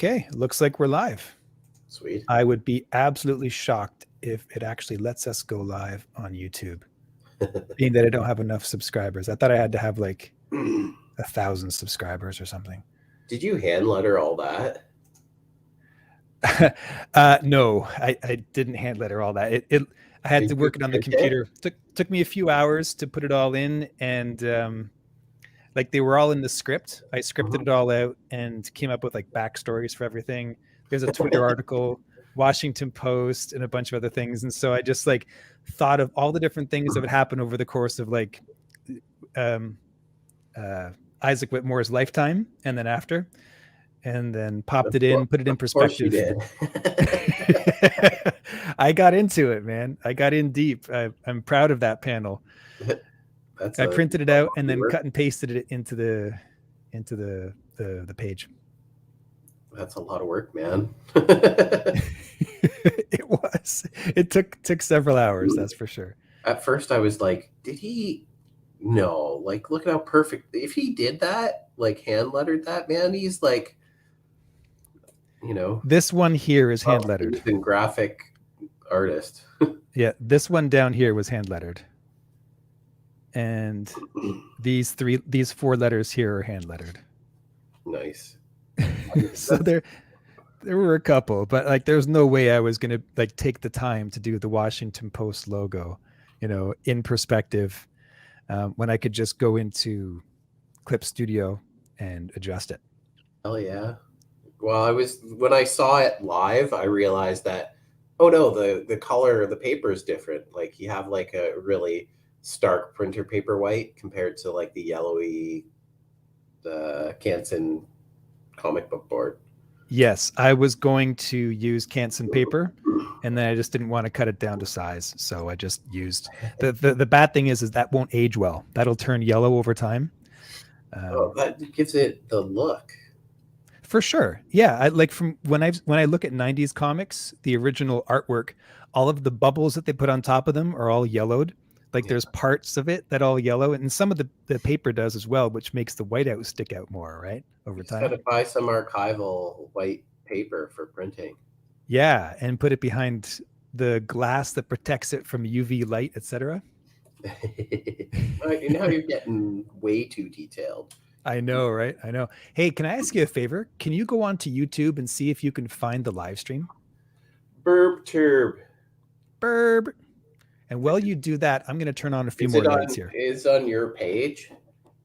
Okay, looks like we're live. Sweet. I would be absolutely shocked if it actually lets us go live on YouTube, being that I don't have enough subscribers. I thought I had to have like 1,000 subscribers or something. Did you hand letter all that? No, I didn't hand letter all that. I had Did to you work it on the print it? computer. Took me a few hours to put it all in, and like they were all in the script. I scripted it all out and came up with like backstories for everything. There's a Twitter article, Washington Post, and a bunch of other things. And so I just like thought of all the different things that would happen over the course of like Isaac Whitmore's lifetime and then after, and then popped it in, put it in perspective. Of course you did. I got into it, man. I got in deep. I'm proud of that panel. I printed it out and then cut and pasted it into the page. That's a lot of work, man. It was. It took several hours, that's for sure. At first I was like, did he? No, like look at how perfect. If he did that, like hand lettered that, man, he's like, you know. This one here is hand lettered. He's a graphic artist. Yeah, this one down here was hand lettered. And these 4 letters here are hand lettered. Nice. So there were a couple, but like there's no way I was gonna like take the time to do the Washington Post logo, in perspective, when I could just go into Clip Studio and adjust it. Hell yeah. Well, when I saw it live, I realized that, oh no, the color of the paper is different. Like you have like a really stark printer paper white compared to like the yellowy Canson comic book board. Yes, I was going to use Canson paper, and then I just didn't want to cut it down to size, so I just used the bad thing is that won't age well. That'll turn yellow over time. That gives it the look. For sure. Yeah, I like from when I look at 90s comics, the original artwork, all of the bubbles that they put on top of them are all yellowed. Like there's parts of it that all yellow, and some of the paper does as well, which makes the whiteout stick out more, right? Over time. Just gotta buy some archival white paper for printing. Yeah, and put it behind the glass that protects it from UV light, etc. Now you're getting way too detailed. I know, right? I know. Hey, can I ask you a favor? Can you go on to YouTube and see if you can find the live stream? Burb turb. Burb. And while you do that, I'm going to turn on a few more lights here. Is on your page?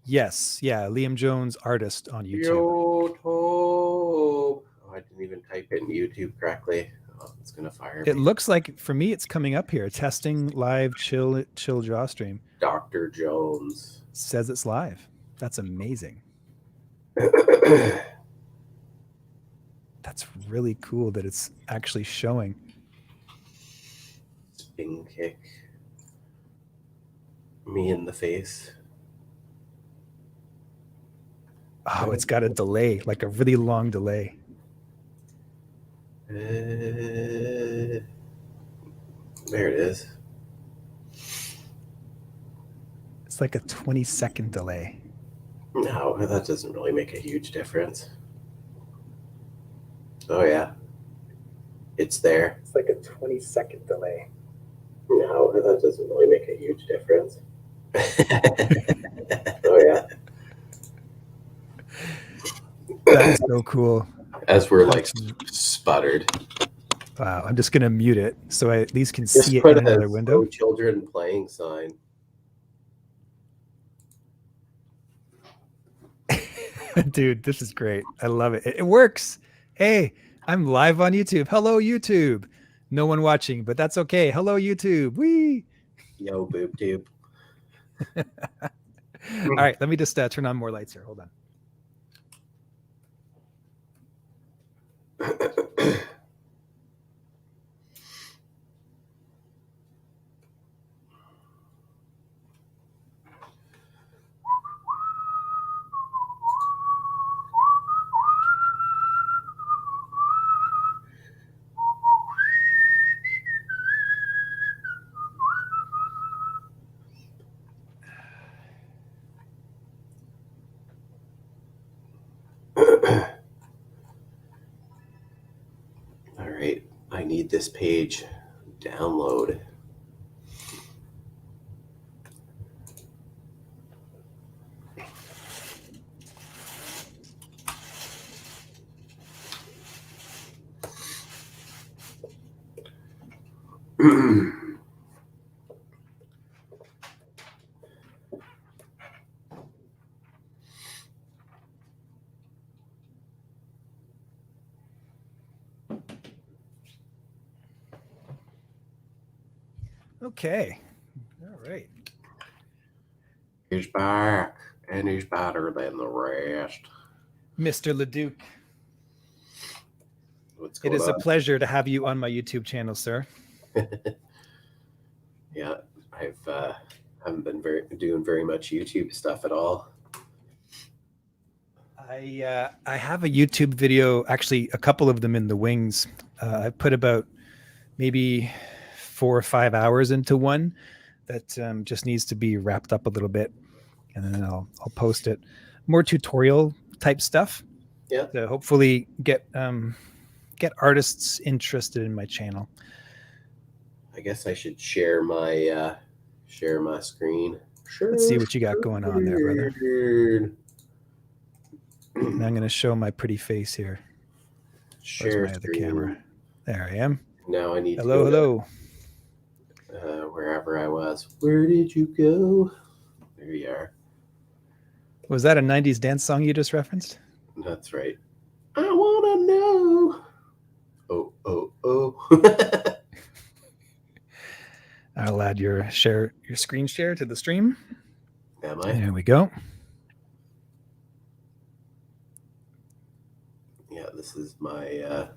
Yes. Yeah. Liam Jones, artist on YouTube. YouTube. Oh, I didn't even type it in YouTube correctly. Oh, it's going to fire me. It looks like, for me, it's coming up here. Testing live chill draw stream. Dr. Jones. Says it's live. That's amazing. That's really cool that it's actually showing. Spin kick me in the face. Oh, it's got a delay, like a really long delay. There it is. It's like a 20-second delay. No, that doesn't really make a huge difference. Oh yeah, it's there. It's like a 20-second delay. No, that doesn't really make a huge difference. Oh yeah. That's so cool. As we're like sputtered. Wow, I'm just gonna mute it so I at least can Just see it put in another window. No children playing sign. Dude, this is great. I love it. It works. Hey, I'm live on YouTube. Hello, YouTube. No one watching, but that's okay. Hello, YouTube. Wee. Yo, boob tube. All right, let me just turn on more lights here. Hold on. need this page. Download. Okay. All right. He's back, and he's better than the rest. Mr. Leduc. What's It going is a on? pleasure to have you on my YouTube channel, sir. Yeah, I've haven't been doing very much YouTube stuff at all. I have a YouTube video, actually a couple of them in the wings. I put about maybe 4 or 5 hours into one that just needs to be wrapped up a little bit, and then I'll post it. More tutorial type stuff. Yeah. To hopefully get artists interested in my channel. I guess I should share my screen. Sure. Let's see what you got going on there, brother. And I'm going to show my pretty face here. Share Where's my other camera? There I am. Now I need hello, to go hello. Wherever I was. Where did you go? There you are. Was that a 90s dance song you just referenced? That's right. I want to know. Oh. I'll add your screen share to the stream. Am I? There we go. Yeah, this is my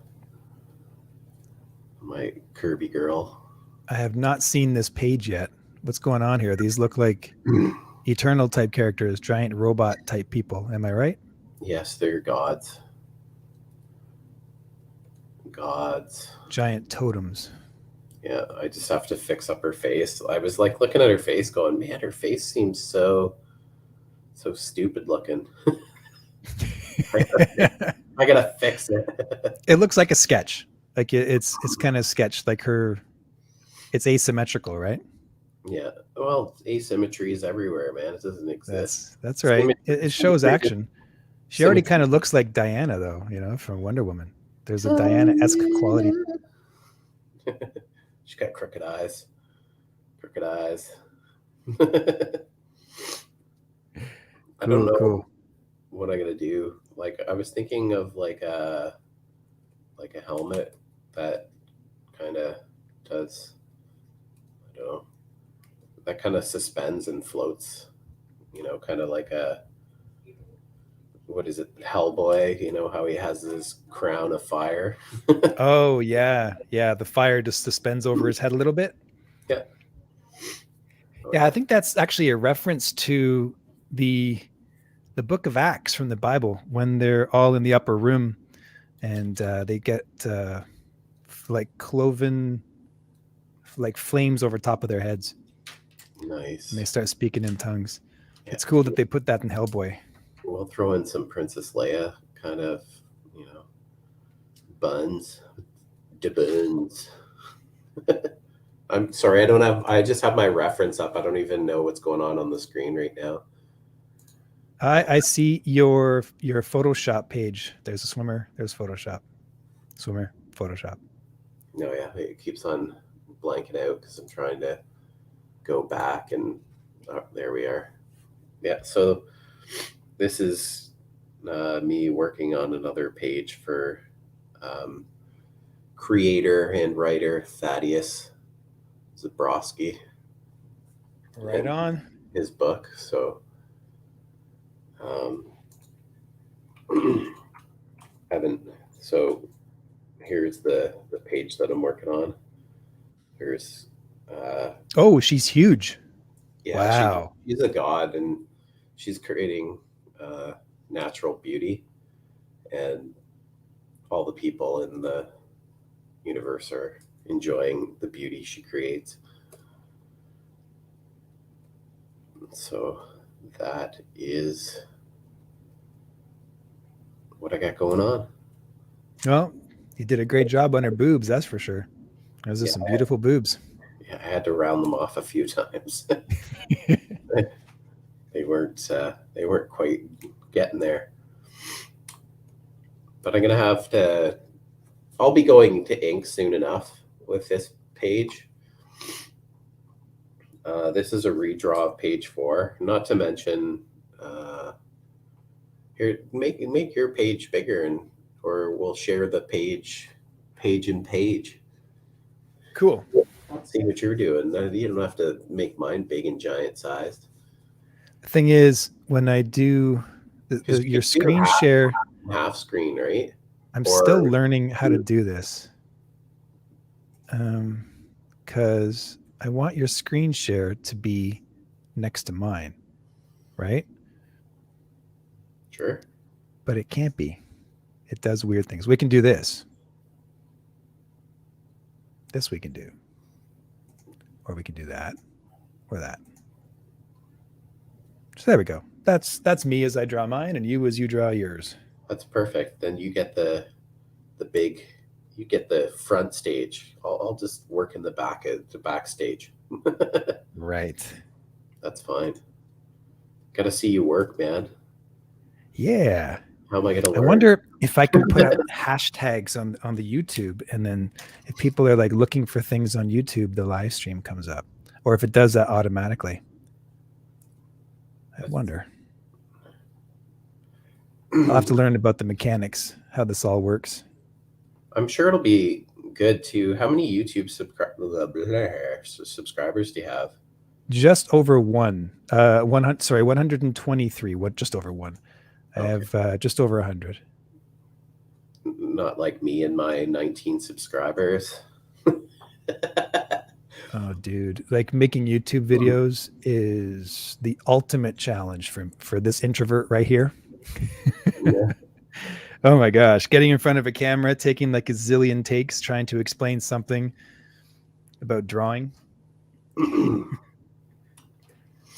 my Kirby girl. I have not seen this page yet. What's going on here? These look like Eternal type characters, giant robot type people. Am I right? Yes, they're gods. Gods. Giant totems. Yeah, I just have to fix up her face. I was like looking at her face going, man, her face seems so stupid looking. I gotta fix it. It looks like a sketch. Like it's kind of sketched, like it's asymmetrical, right? Yeah. Well, asymmetry is everywhere, man. It doesn't exist. That's right. It shows action. She already kind of looks like Diana, though, from Wonder Woman. There's a Diana-esque quality. She's got crooked eyes. Crooked eyes. I don't know what I'm gonna do. Like, I was thinking of like a helmet that kind of does, I don't know, that kind of suspends and floats. Kind of like a, what is it, Hellboy? How he has his crown of fire. Oh yeah, the fire just suspends over his head a little bit. Yeah. Yeah, I think that's actually a reference to the book of Acts from the Bible, when they're all in the upper room and they get like cloven, like flames over top of their heads. Nice. And they start speaking in tongues. Yeah. It's cool that they put that in Hellboy. We'll throw in some Princess Leia kind of, buns. De buns. I'm sorry, I just have my reference up. I don't even know what's going on the screen right now. I see your Photoshop page. There's a swimmer. There's Photoshop. Swimmer. Photoshop. No, yeah, it keeps on blanking out because I'm trying to go back, and there we are. Yeah, so this is me working on another page for creator and writer Thaddeus Zabrowski. Right on. His book. So so here's the page that I'm working on. There's oh, she's huge. Yeah, wow. She's a god, and she's creating natural beauty, and all the people in the universe are enjoying the beauty she creates. So that is what I got going on. Well, You did a great job on her boobs, that's for sure. Those are some beautiful boobs. Yeah, I had to round them off a few times. They weren't quite getting there. But I'm gonna have to. I'll be going to ink soon enough with this page. This is a redraw of page 4. Not to mention, here make your page bigger, or we'll share the page in page. Cool. See what you're doing. You don't have to make mine big and giant sized. The thing is, when I do your screen share, half screen, right? I'm still learning how to do this. Because I want your screen share to be next to mine, right? Sure. But it can't be. It does weird things. We can do this. This we can do. Or we can do that. Or that. So there we go. That's me as I draw mine, and you as you draw yours. That's perfect. Then you get the big, you get the front stage. I'll just work in the backstage. Right. That's fine. Gotta see you work, man. Yeah. How am I gonna learn? I wonder if I can put hashtags on the YouTube, and then if people are like looking for things on YouTube, the live stream comes up, or if it does that automatically. I wonder. I'll have to learn about the mechanics, how this all works. I'm sure it'll be good too. How many YouTube subscribers do you have? Just over 123. What? Just over 1. I have just over 100. Not like me and my 19 subscribers. Oh, dude! Like making YouTube videos is the ultimate challenge for this introvert right here. Yeah. Oh my gosh, getting in front of a camera, taking like a zillion takes, trying to explain something about drawing.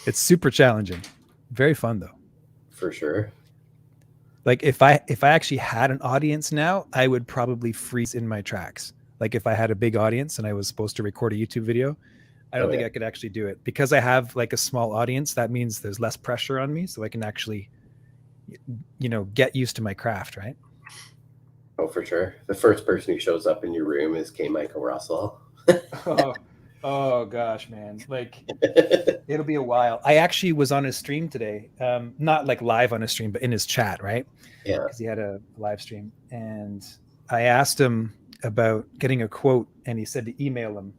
It's super challenging. Very fun though. For sure. Like if I actually had an audience now, I would probably freeze in my tracks. Like if I had a big audience and I was supposed to record a YouTube video, I don't think I could actually do it. Because I have like a small audience, that means there's less pressure on me, so I can actually get used to my craft, right? Oh, for sure. The first person who shows up in your room is K. Michael Russell. Oh gosh, man. Like it'll be a while. I actually was on his stream today. Not like live on his stream, but in his chat, right? Yeah. Because he had a live stream. And I asked him about getting a quote, and he said to email him,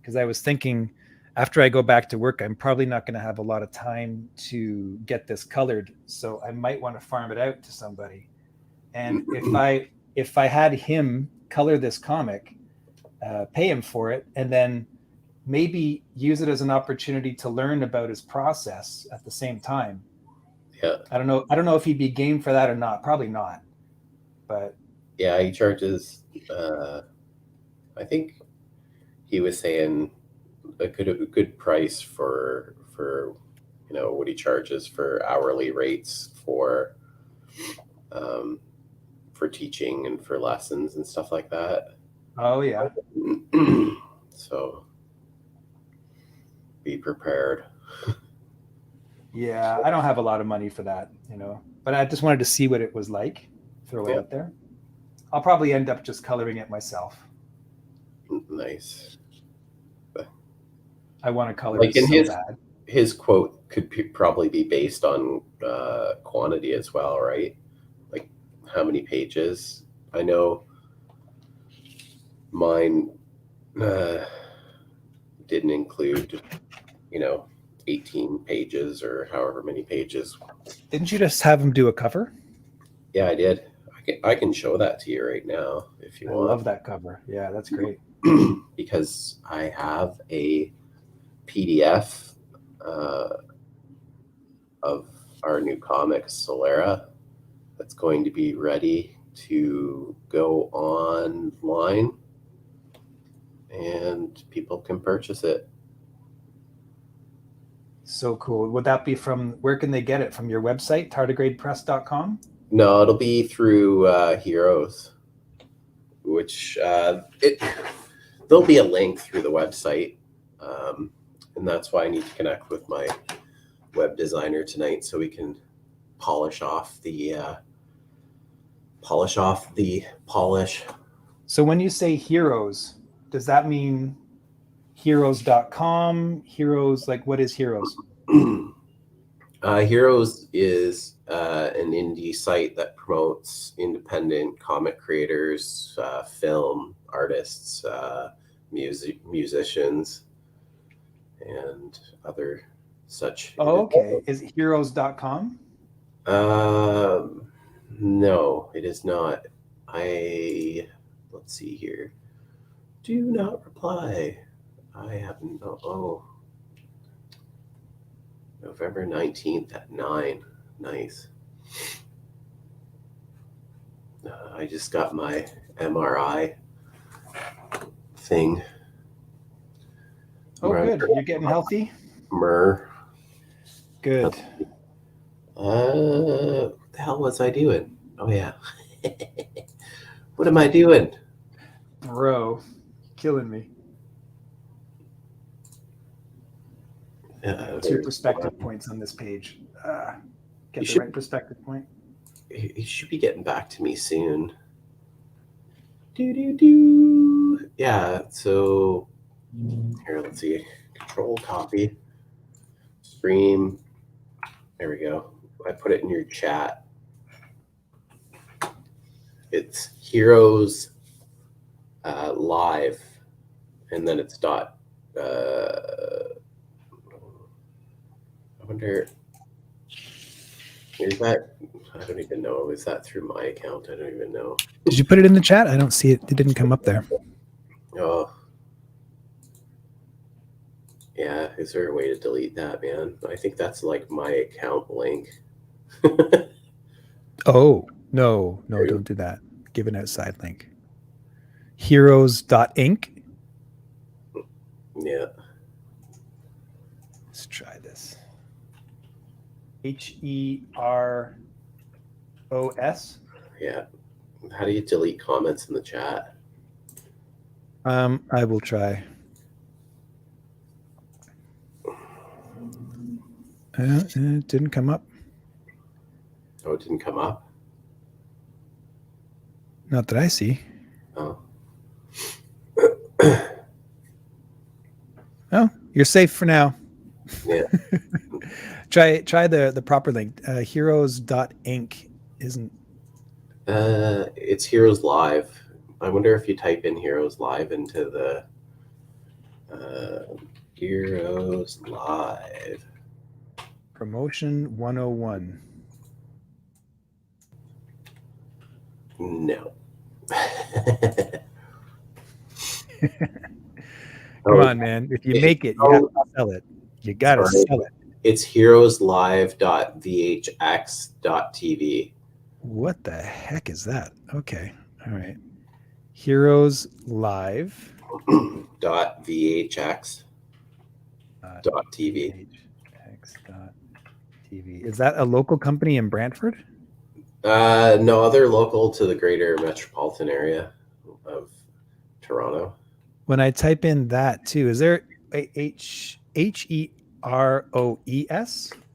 because I was thinking after I go back to work, I'm probably not going to have a lot of time to get this colored, so I might want to farm it out to somebody. And if I had him color this comic, pay him for it, and then maybe use it as an opportunity to learn about his process at the same time. Yeah. I don't know if he'd be game for that or not. Probably not. But yeah, he charges I think he was saying a good price for what he charges for hourly rates for teaching and for lessons and stuff like that. Oh yeah. So be prepared. Yeah, I don't have a lot of money for that, but I just wanted to see what it was like. Throw it out there. I'll probably end up just coloring it myself. Nice. I want to color like it so bad. His quote could probably be based on quantity as well, right? Like how many pages. I know mine didn't include 18 pages or however many pages. Didn't you just have him do a cover? Yeah, I did. I can show that to you right now if you want. I love that cover. Yeah, that's great. Because I have a PDF of our new comic Solera that's going to be ready to go online and people can purchase it. So cool. Would that be where can they get it? From your website, tardigradepress.com? No, it'll be through Heroes. which there'll be a link through the website, and that's why I need to connect with my web designer tonight so we can polish off the polish. So when you say heroes, does that mean heroes.com? Heroes, like what is Heroes? Heroes is an indie site that promotes independent comic creators, film artists, musicians, and other such. Oh, okay. Is it heroes.com? No, it is not. Let's see here. Do not reply. I haven't. Oh. November 19th at 9. Nice. I just got my MRI thing. Oh, good. You're getting healthy? Good. What the hell was I doing? Oh, yeah. What am I doing? Bro, killing me. 2 perspective points on this page. Get the right perspective point. He should be getting back to me soon. Yeah, so here, let's see. Control copy. Stream. There we go. I put it in your chat. It's Heroes Live, and then it's dot. I wonder, is that, I don't even know. Is that through my account? I don't even know. Did you put it in the chat? I don't see it. It didn't come up there. Oh. Yeah, is there a way to delete that, man? I think that's like my account link. Oh, no, don't do that. Give an outside link. Heroes.inc. Yeah. Let's try this. HEROS. Yeah. How do you delete comments in the chat? I will try. It didn't come up. Oh, it didn't come up? Not that I see. Oh. Oh, you're safe for now. Yeah. Try the proper link. Heroes.inc isn't. It's Heroes Live. I wonder if you type in Heroes Live into the Heroes Live. Promotion 101. No. Come on, man. If you make it, you have to sell it. You got to sell it. It's heroeslive.vhx.tv. What the heck is that? Okay. All right. Heroes Live. .vhx.tv. VHX.tv. Is that a local company in Brantford? No, they're local to the greater metropolitan area of Toronto. When I type in that too, is there a HEROES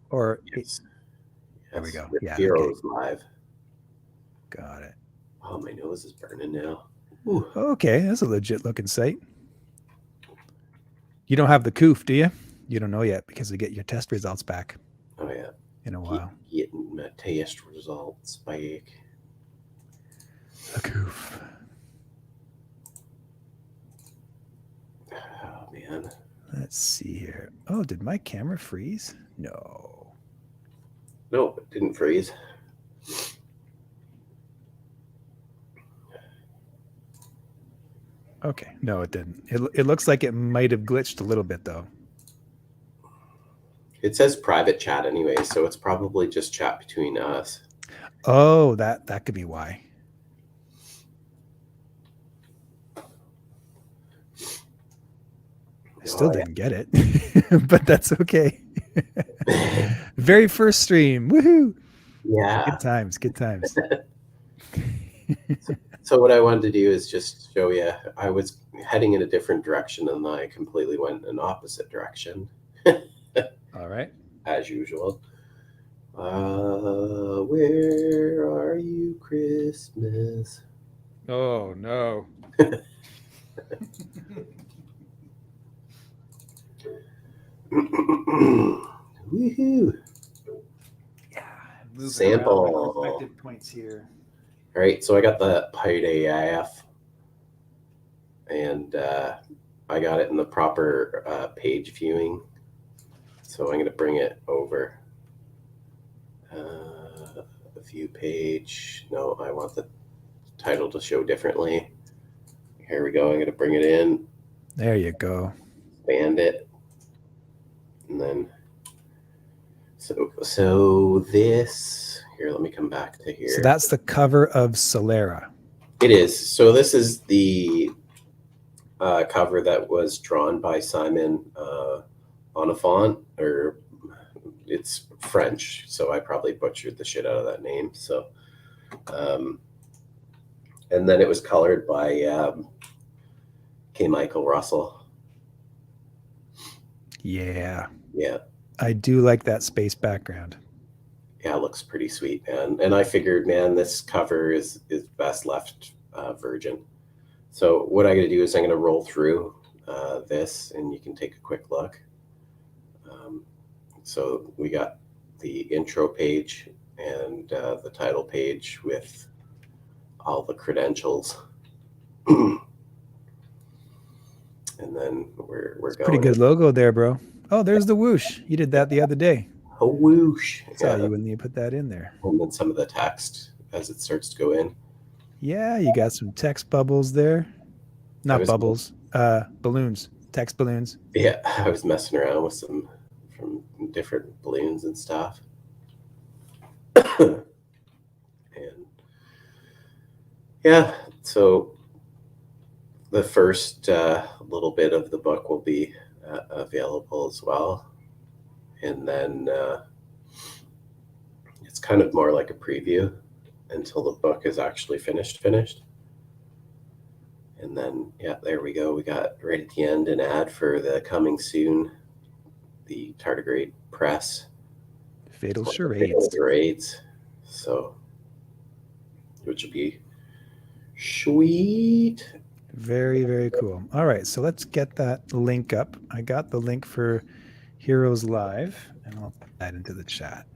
or Yes. There we go. Yeah. Heroes Live. Got it. Oh, my nose is burning now. Ooh. Okay, that's a legit looking site. You don't have the COOF, do you? You don't know yet because you get your test results back. Oh, yeah. In a while. Getting my test results back. A COOF. Oh, man. Let's see here. Oh, did my camera freeze? No. Nope, it didn't freeze. Okay, no, it didn't. It looks like it might have glitched a little bit though. It says private chat anyway, so it's probably just chat between us. Oh, that could be why. I still didn't get it, but that's okay. Very first stream. Woohoo. Yeah. Good times. So what I wanted to do is just show you. I was heading in a different direction, and I completely went in opposite direction, All right. as usual. Where are you, Christmas? Oh no. Woohoo! Yeah. Moving Sample. around my perspective points here. All right, so I got the Pite AF, and I got it in the proper page viewing. So I'm going to bring it over. View page. No, I want the title to show differently. Here we go. I'm going to bring it in, There you go. expand it, and then so this here. Let me come back to here. So that's the cover of Solera. It is. So this is the cover that was drawn by Simon Onifant, or it's French, so I probably butchered the shit out of that name. So, and then it was colored by K. Michael Russell. Yeah. Yeah. I do like that space background. Yeah, it looks pretty sweet, man. And I figured, man, this cover is best left virgin. So what I'm going to do is I'm going to roll through this, and you can take a quick look. So we got the intro page and the title page with all the credentials. And then we're going. Pretty good logo there, bro. Oh, there's the whoosh. You did that the other day. A whoosh. I saw you when you put that in there. And then some of the text as it starts to go in. Yeah, you got some text bubbles there. Not bubbles, balloons, text balloons. Yeah, I was messing around with some from different balloons and stuff. And yeah, so the first little bit of the book will be available as well. And then it's kind of more like a preview until the book is actually finished. And then, yeah, there we go. We got right at the end an ad for the coming soon, the Tardigrade Press. Fatal Charades. So, which would be sweet. Very, very cool. All right, so let's get that link up. I got the link for Heroes Live, and I'll put that into the chat.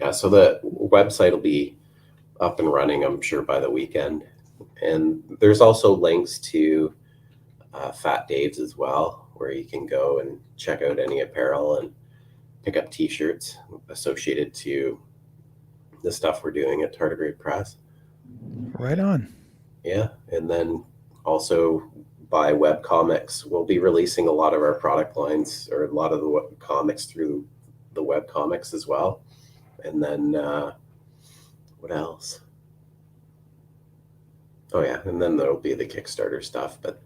Yeah, so the website will be up and running, I'm sure, by the weekend. And there's also links to Fat Dave's as well, where you can go and check out any apparel and pick up t-shirts associated to the stuff we're doing at Tardigrade Press. Right on. Yeah, and then also by webcomics, we'll be releasing a lot of our product lines, or a lot of the comics through the webcomics as well. And then what else? Oh yeah, and then there'll be the Kickstarter stuff, but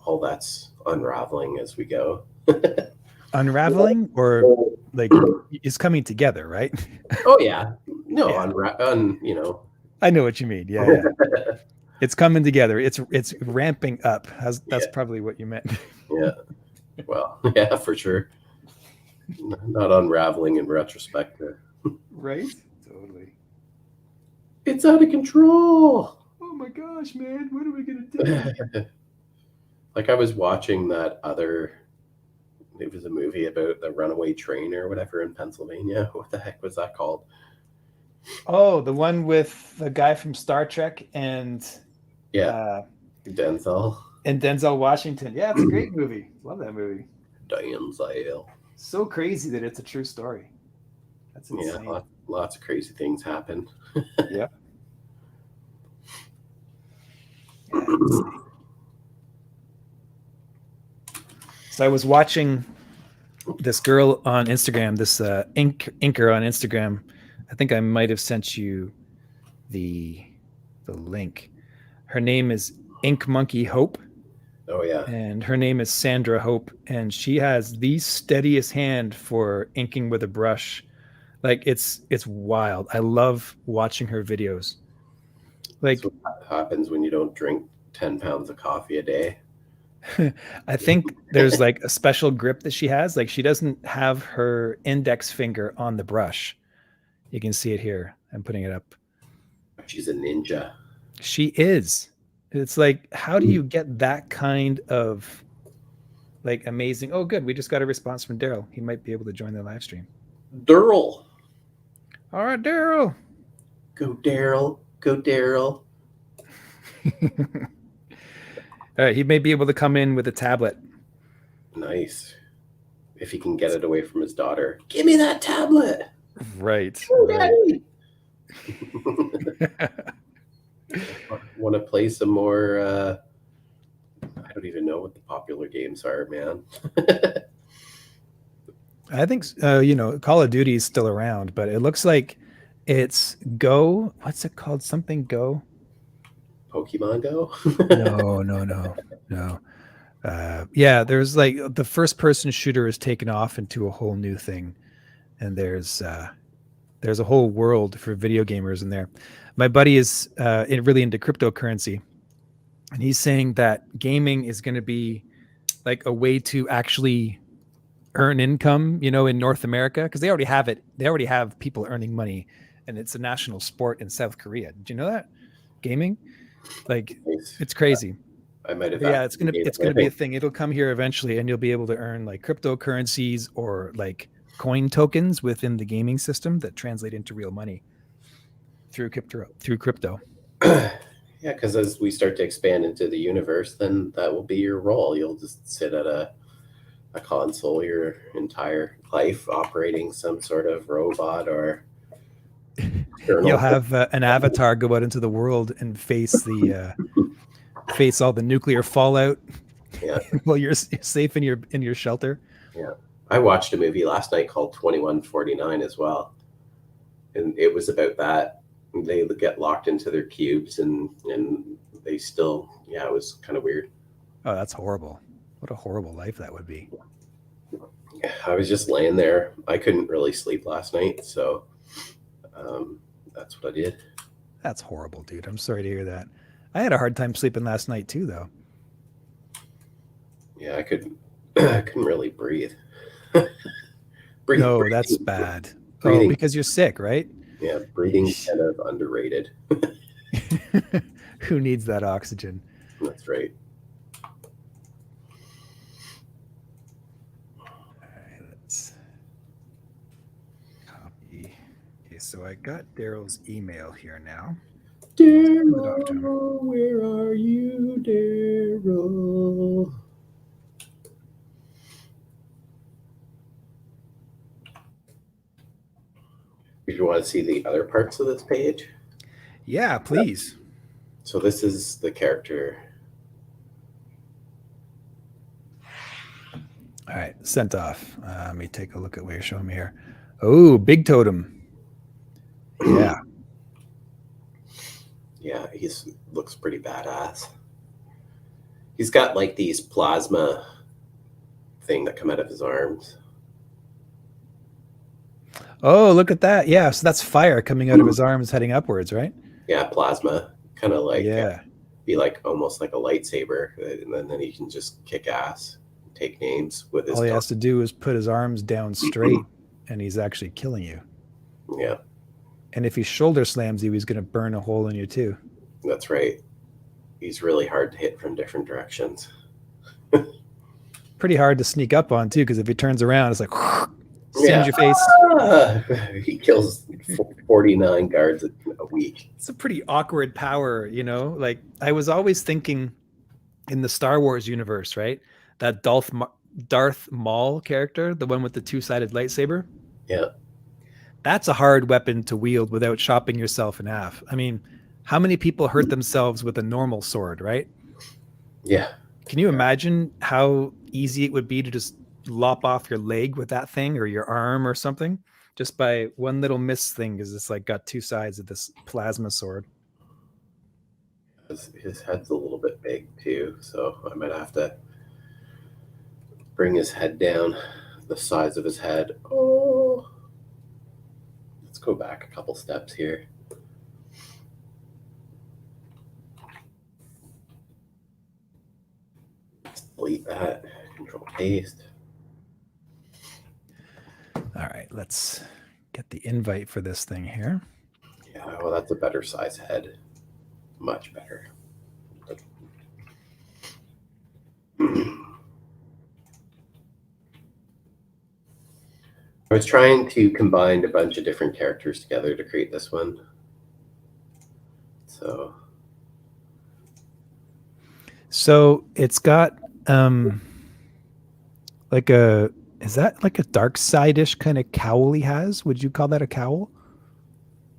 all that's unraveling as we go. Unraveling, or like it's coming together, right? Oh yeah, no, Yeah. you know. I know what you mean. Yeah. It's coming together. It's ramping up. That's probably what you meant. Yeah. Well, yeah, for sure. Not unraveling in retrospect. Right? Totally. It's out of control. Oh my gosh, man. What are we going to do? Like I was watching that other, it was a movie about the runaway train or whatever in Pennsylvania. What the heck was that called? Oh, the one with the guy from Star Trek and Denzel. And Denzel Washington. Yeah, it's a great movie. Love that movie. Denzel. So crazy that it's a true story. That's insane. Yeah, lots of crazy things happen. Yeah. So I was watching this girl on Instagram, this inker on Instagram. I think I might have sent you the link. Her name is Ink Monkey Hope. Oh yeah. And her name is Sandra Hope, and she has the steadiest hand for inking with a brush Like it's wild. I love watching her videos. That's Like what happens when you don't drink 10 pounds of coffee a day. I think there's like a special grip that she has. Like she doesn't have her index finger on the brush. You can see it here. I'm putting it up. She's a ninja. She is. It's like, how do you get that kind of like amazing? Oh, good. We just got a response from Daryl. He might be able to join the live stream. Daryl. All right, Daryl. Go Daryl. Go Daryl. All right, he may be able to come in with a tablet. Nice. If he can get it away from his daughter. Give me that tablet. Right. Oh, Right. Daddy. Want to play some more? I don't even know what the popular games are, man. I think Call of Duty is still around, but it looks like it's Go. What's it called? Something Go? Pokemon Go? No. Yeah, there's like the first person shooter is taken off into a whole new thing, and there's a whole world for video gamers in there. My buddy is really into cryptocurrency, and he's saying that gaming is going to be like a way to actually earn income, in North America, because they already have it. They already have people earning money, and it's a national sport in South Korea. Did you know that? Gaming, like, Nice. it's crazy. I might have. But yeah, it's gonna be a thing. It'll come here eventually, and you'll be able to earn like cryptocurrencies or like coin tokens within the gaming system that translate into real money through crypto. Yeah, because as we start to expand into the universe, then that will be your role. You'll just sit at a console your entire life, operating some sort of robot or You'll have an avatar go out into the world and face all the nuclear fallout. Yeah. While you're safe in your shelter. Yeah, I watched a movie last night called 2149 as well, and it was about that. They get locked into their cubes, and they still, yeah, it was kind of weird. Oh, that's horrible. What a horrible life that would be. I was just laying there. I couldn't really sleep last night, so that's what I did. That's horrible, dude. I'm sorry to hear that. I had a hard time sleeping last night too, though. Yeah, I couldn't really breathe. No, that's bad. Breathing. Oh, because you're sick, right? Yeah, breathing kind of underrated. Who needs that oxygen? That's right. All right, let's copy. Okay, so I got Daryl's email here now. Daryl, where are you, Daryl? If you want to see the other parts of this page? Yeah, please. So this is the character. All right, sent off. Let me take a look at what you're showing me here. Oh, big totem. Yeah. Yeah, looks pretty badass. He's got like these plasma thing that come out of his arms. Oh, look at that. Yeah, so that's fire coming out of his arms heading upwards, right? Yeah, plasma. Kind of like, yeah. Be like almost like a lightsaber. And then he can just kick ass, take names with his All he has to do is put his arms down straight, and he's actually killing you. Yeah. And if he shoulder slams you, he's going to burn a hole in you too. That's right. He's really hard to hit from different directions. Pretty hard to sneak up on too, because if he turns around, it's like singe your face. He kills 49 guards a week. It's a pretty awkward power, Like, I was always thinking in the Star Wars universe, right? That Darth Maul character, the one with the two-sided lightsaber. Yeah. That's a hard weapon to wield without chopping yourself in half. I mean, how many people hurt themselves with a normal sword, right? Yeah. Can you imagine how easy it would be to just lop off your leg with that thing, or your arm or something, just by one little miss thing, because it's like got two sides of this plasma sword. His head's a little bit big too, so I might have to bring his head down the size of his head. Oh. go back a couple steps here. Delete that. Control paste. All right, let's get the invite for this thing here. Yeah, well, that's a better size head. Much better. I was trying to combine a bunch of different characters together to create this one. So it's got like a, is that like a dark side-ish kind of cowl he has? Would you call that a cowl?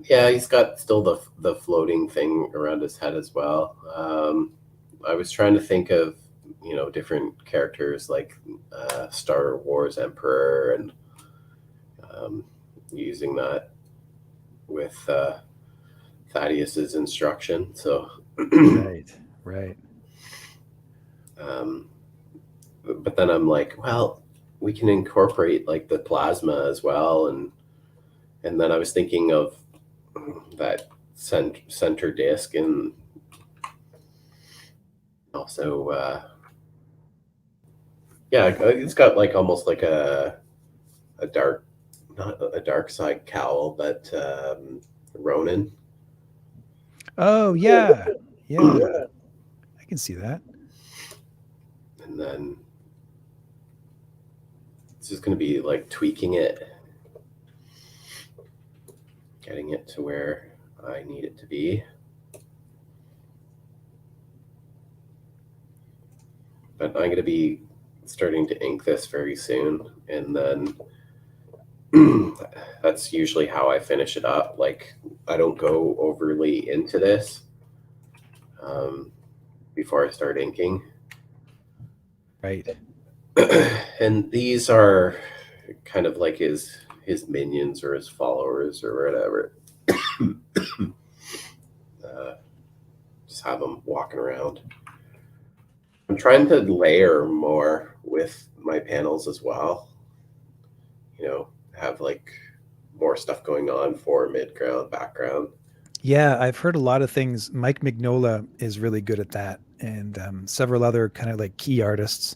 Yeah, he's got still the floating thing around his head as well. I was trying to think of, you know, different characters like Star Wars Emperor, and using that with Thaddeus's instruction. So right. But then I'm like, well, we can incorporate like the plasma as well, and then I was thinking of that center disc, and also yeah, it's got like almost like a dark, not a dark side cowl, but Ronin. Oh yeah, I can see that. And then it's just going to be like tweaking it, getting it to where I need it to be. But I'm going to be starting to ink this very soon, and then that's usually how I finish it up. Like, I don't go overly into this before I start inking. Right. And these are kind of like his minions or his followers or whatever. Just have them walking around. I'm trying to layer more with my panels as well. You know, have like more stuff going on, fore, midground, background. Yeah, I've heard a lot of things. Mike Mignola is really good at that, and several other kind of like key artists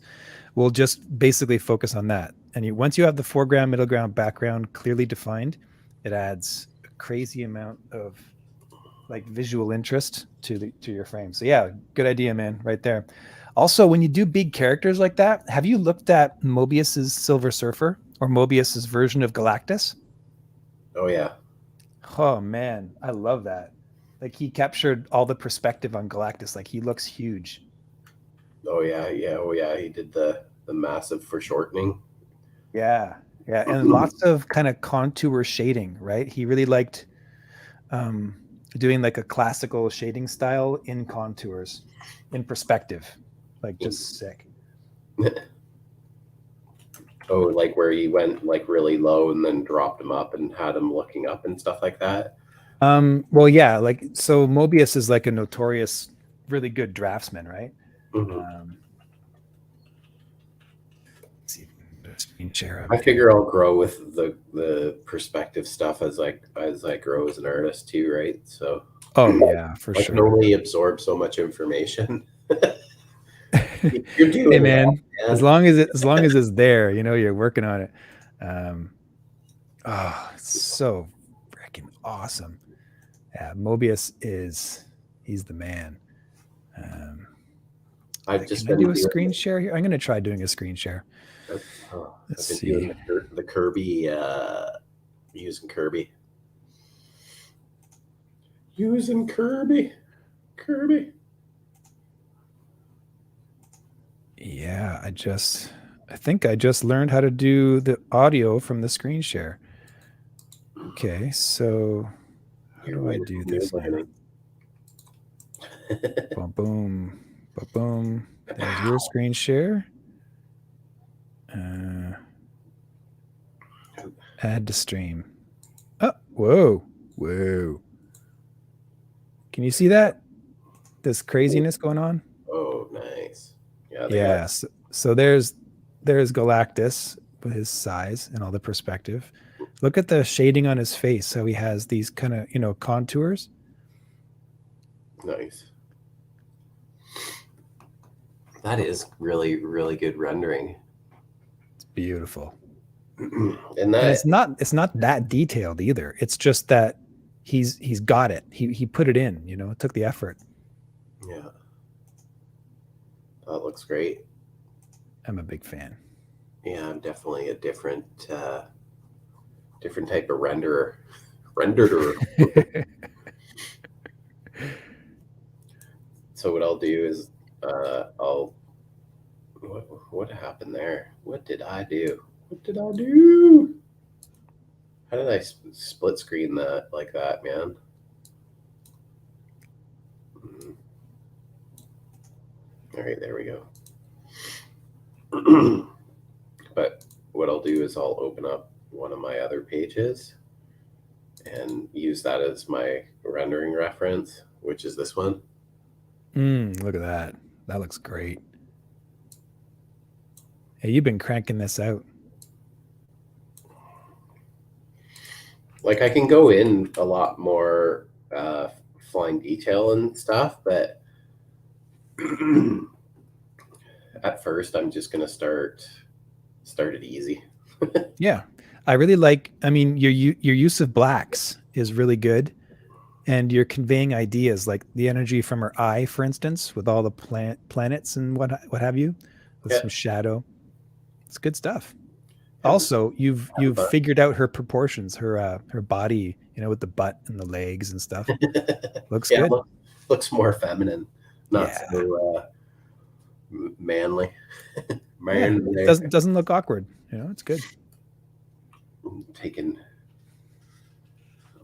will just basically focus on that. And once you have the foreground, middle ground, background clearly defined, it adds a crazy amount of like visual interest to your frame. So yeah, good idea, man, right there. Also, when you do big characters like that, have you looked at Mobius's Silver Surfer or Mobius's version of Galactus? Oh yeah. Oh man, I love that. Like he captured all the perspective on Galactus. Like he looks huge. Oh yeah. He did the massive foreshortening. Yeah, and lots of kind of contour shading, right? He really liked doing like a classical shading style in contours, in perspective, like just sick. Oh, like where he went like really low and then dropped him up and had him looking up and stuff like that. Well, yeah, like so Mobius is like a notorious, really good draftsman, right? Mm-hmm. Let's see, screen share. I figure I'll grow with the perspective stuff as I grow as an artist too, right? So yeah, for I sure. can only absorb so much information. You're doing hey man, well, man. as long as it's there, you know, you're working on it. It's so freaking awesome. Yeah, Mobius he's the man. I've just been doing a screen share here. I'm going to try doing a screen share. Let's see. Doing the Kirby, using Kirby. Yeah, I think I just learned how to do the audio from the screen share. Okay, so how do I do this now? Boom, boom, boom, boom. There's your screen share. Add to stream. Oh, whoa. Can you see that? This craziness going on? Oh, nice. Yeah. So there's Galactus with his size and all the perspective. Look at the shading on his face. So he has these kind of, contours. Nice. That is really, really good rendering. It's beautiful. And And it's not that detailed either. It's just that he's got it. He put it in, it took the effort. Yeah. That looks great. I'm a big fan. Yeah, I'm definitely a different type of renderer. So what I'll do is what happened there? What did I do? How did I split screen that like that, man? All right, there we go. But what I'll do is I'll open up one of my other pages and use that as my rendering reference, which is this one. Look at that. That looks great. Hey, you've been cranking this out. Like I can go in a lot more fine detail and stuff, but at first I'm just gonna start it easy. Yeah, I really like. I mean, your use of blacks is really good, and you're conveying ideas like the energy from her eye, for instance, with all the planets and what have you, with some shadow. It's good stuff. Also, you've figured out her proportions, her body, with the butt and the legs and stuff. Looks good. Looks more feminine, not so manly. It doesn't look awkward. It's good.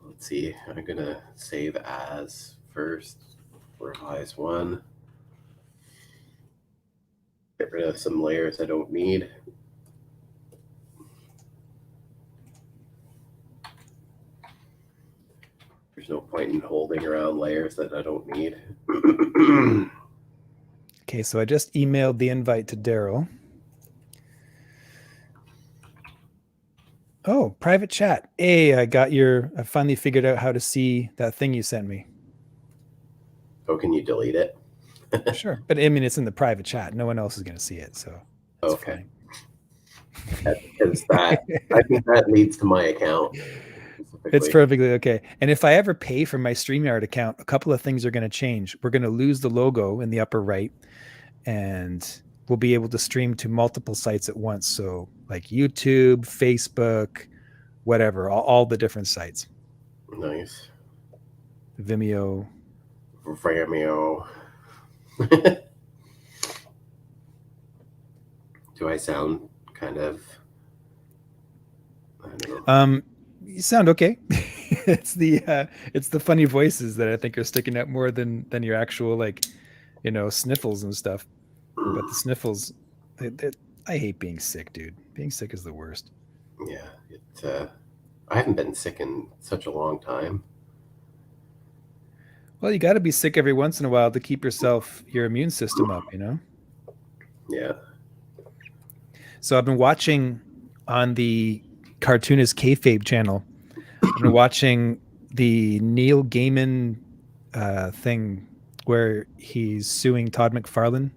Let's see. I'm gonna save as first. Revise one. Get rid of some layers I don't need. There's no point in holding around layers that I don't need. Okay, so I just emailed the invite to Daryl. Oh, private chat. Hey, I finally figured out how to see that thing you sent me. Oh, can you delete it? Sure. But I mean, it's in the private chat. No one else is going to see it. So okay. Because I think that leads to my account. It's perfectly okay. And if I ever pay for my StreamYard account, a couple of things are going to change. We're going to lose the logo in the upper right, and we'll be able to stream to multiple sites at once. So like YouTube, Facebook, whatever, all the different sites. Nice. Vimeo. Do I sound kind of? I don't know. You sound okay. It's the funny voices that I think are sticking out more than your actual sniffles and stuff. But the sniffles, I hate being sick, dude. Being sick is the worst. Yeah, I haven't been sick in such a long time. Well, you got to be sick every once in a while to keep your immune system up, Yeah. So I've been watching on the Cartoonist Kayfabe channel. I've been watching the Neil Gaiman thing where he's suing Todd McFarlane.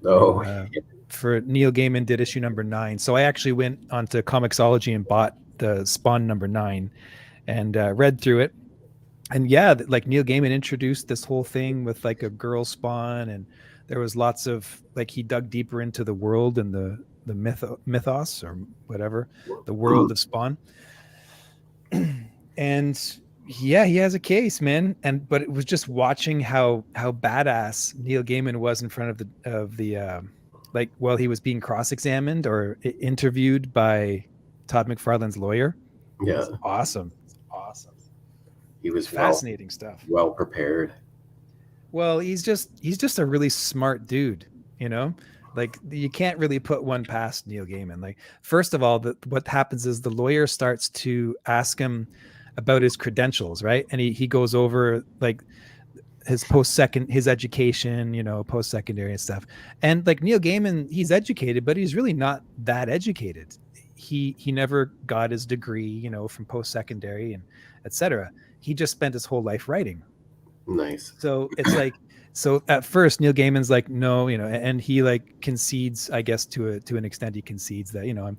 Oh. For Neil Gaiman did issue number 9. So I actually went onto Comixology and bought the Spawn number 9 and read through it. And yeah, like Neil Gaiman introduced this whole thing with like a girl Spawn, and there was lots of he dug deeper into the world and the mythos or whatever, the world of Spawn. And yeah, he has a case, man. But it was just watching how badass Neil Gaiman was in front of the while he was being cross-examined or interviewed by Todd McFarlane's lawyer. Yeah, it's awesome. He was fascinating stuff. Well prepared. Well, he's just a really smart dude, Like you can't really put one past Neil Gaiman. Like first of all, what happens is the lawyer starts to ask him about his credentials, right? And he goes over like his education, post-secondary and stuff. And like Neil Gaiman, he's educated, but he's really not that educated. he never got his degree, you know, from post-secondary and etc. He just spent his whole life writing. Nice. So it's like, so at first Neil Gaiman's like, no, you know, and he like concedes, I guess to an extent, he concedes that, you know, I'm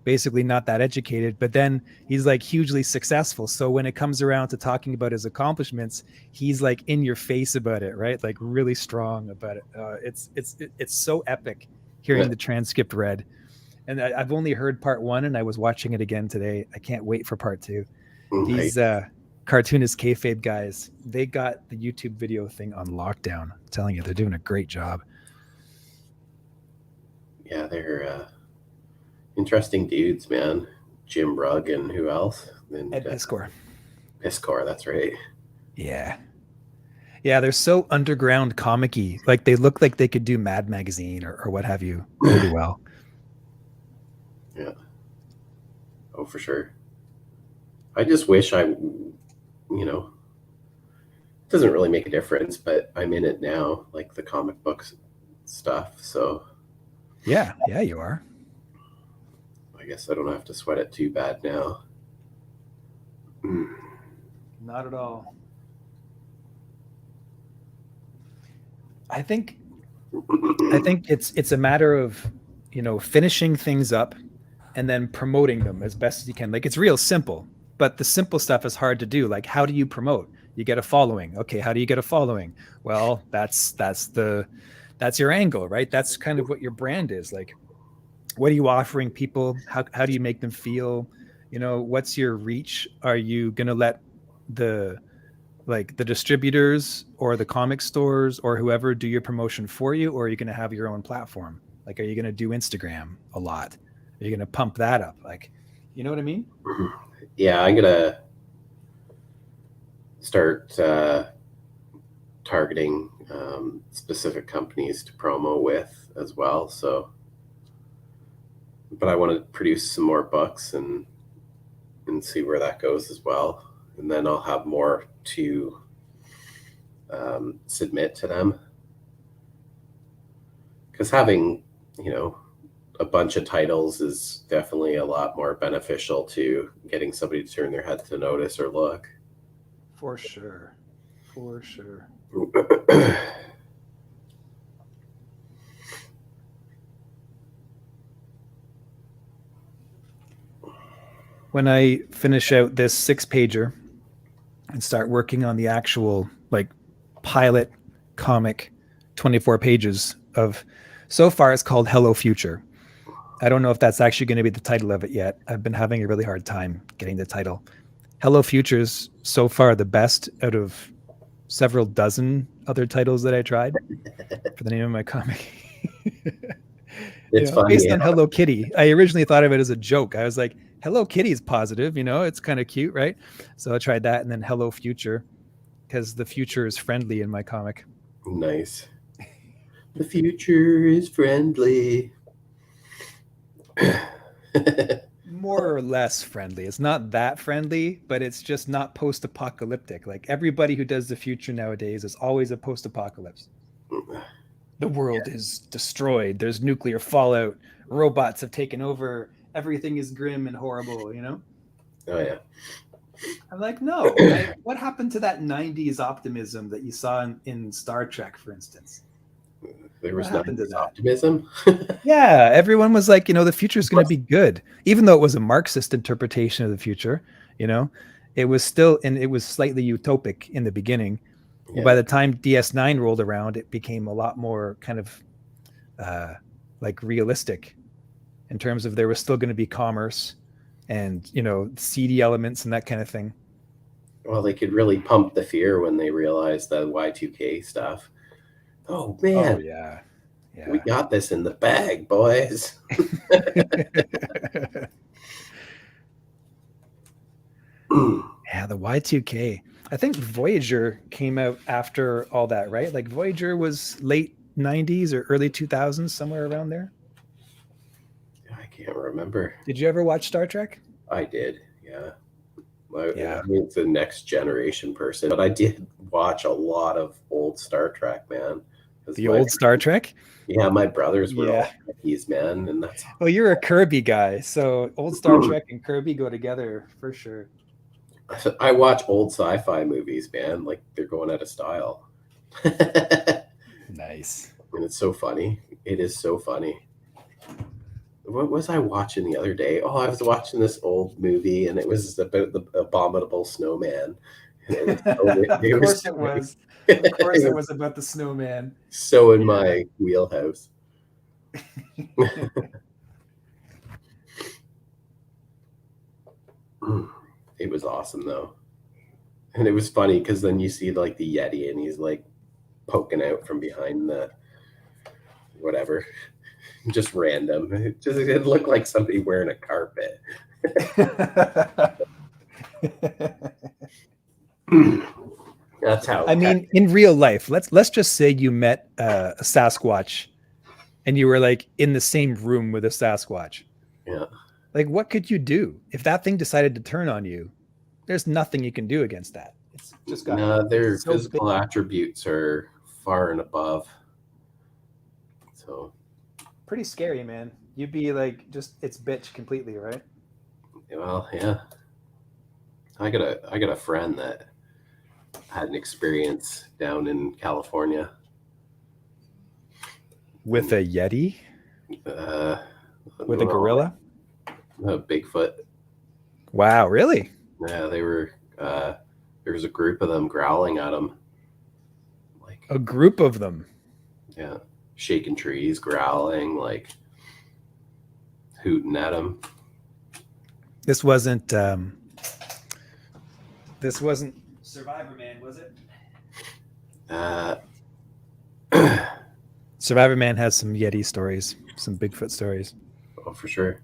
basically not that educated, but then he's like hugely successful. So when it comes around to talking about his accomplishments, he's like in your face about it, right? Like really strong about it. It's so epic hearing the transcript read. And I've only heard part 1, and I was watching it again today. I can't wait for part 2. Nice. These cartoonist kayfabe guys, they got the YouTube video thing on lockdown. I'm telling you, they're doing a great job. Yeah, they're interesting dudes, man. Jim Rugg and who else? And Ed Piskor. Piskor, that's right. Yeah. Yeah, they're so underground comic-y. Like they look like they could do Mad Magazine or what have you really well. Yeah. Oh, for sure. I just wish you know, it doesn't really make a difference, but I'm in it now, like the comic books stuff. So yeah, you are. I guess I don't have to sweat it too bad now. Not at all. I think it's a matter of, you know, finishing things up and then promoting them as best as you can. Like it's real simple, but the simple stuff is hard to do. Like how do you promote? You get a following. Okay, how do you get a following? Well, that's your angle, right? That's kind of what your brand is. Like what are you offering people? How do you make them feel? You know, what's your reach? Are you going to let the distributors or the comic stores or whoever do your promotion for you, or are you going to have your own platform? Like, are you going to do Instagram a lot? Are you going to pump that up? Like, you know what I mean? Yeah, I'm going to start targeting specific companies to promo with as well. So, but I want to produce some more books and see where that goes as well. And then I'll have more to submit to them. Because having, you know, a bunch of titles is definitely a lot more beneficial to getting somebody to turn their head to notice or look. For sure. For sure. When I finish out this 6-pager and start working on the actual like pilot comic, 24 pages of, so far it's called Hello Future. I don't know if that's actually going to be the title of it yet. I've been having a really hard time getting the title. Hello Future is so far the best out of several dozen other titles that I tried for the name of my comic. It's funny, based on Hello Kitty. I originally thought of it as a joke. I was like, Hello Kitty is positive, you know, it's kind of cute, right? So I tried that, and then Hello Future, because the future is friendly in my comic. Nice. The future is friendly. More or less friendly. It's not that friendly, but it's just not post-apocalyptic. Like everybody who does the future nowadays is always a post-apocalypse. The world is destroyed. There's nuclear fallout. Robots have taken over. Everything is grim and horrible, you know? Oh, yeah. I'm like, no. What happened to that 90s optimism that you saw in Star Trek, for instance? There was nothing to optimism. Yeah, everyone was like, you know, the future is going to be good, even though it was a Marxist interpretation of the future. You know, it was still, and it was slightly utopic in the beginning. Yeah. By the time DS9 rolled around, it became a lot more kind of like realistic in terms of there was still going to be commerce and, you know, seedy elements and that kind of thing. Well, they could really pump the fear when they realized the Y2K stuff. Oh man! Oh yeah, yeah. We got this in the bag, boys. Yeah, the Y2K. I think Voyager came out after all that, right? Like Voyager was late 90s or early 2000s, somewhere around there. I can't remember. Did you ever watch Star Trek? I did, yeah. I'm the next generation person, but I did watch a lot of old Star Trek, man. The old Star Trek? Yeah, my brothers were all Monkeys, man, and that's Well, you're a Kirby guy, so old Star Trek and Kirby go together for sure. I watch old sci-fi movies, man. Like they're going out of style. And Nice. it's so funny. It is so funny. What was I watching the other day? Oh, I was watching this old movie, and it was about the abominable snowman. And it was Of course it was. Of course it was about the snowman. so in my wheelhouse. It was awesome though, and it was funny because then you see like the Yeti, and he's like poking out from behind the whatever, just random. It looked like somebody wearing a carpet. That's how. I mean, in real life, let's just say you met a Sasquatch, and you were like in the same room with a Sasquatch. Yeah. Like, what could you do if that thing decided to turn on you? There's nothing you can do against that. It's just got their so physical attributes are far and above. So pretty scary, man. You'd be like just its bitch completely, right? well, yeah. I got a friend that had an experience down in California With a Yeti? With a gorilla? A Bigfoot. Wow, really? Yeah, they were. There was a group of them growling at him. Like a group of them. Yeah, shaking trees, growling, like hooting at him. This wasn't Survivor Man, was it? Survivor Man has some Yeti stories, some Bigfoot stories. Oh, for sure.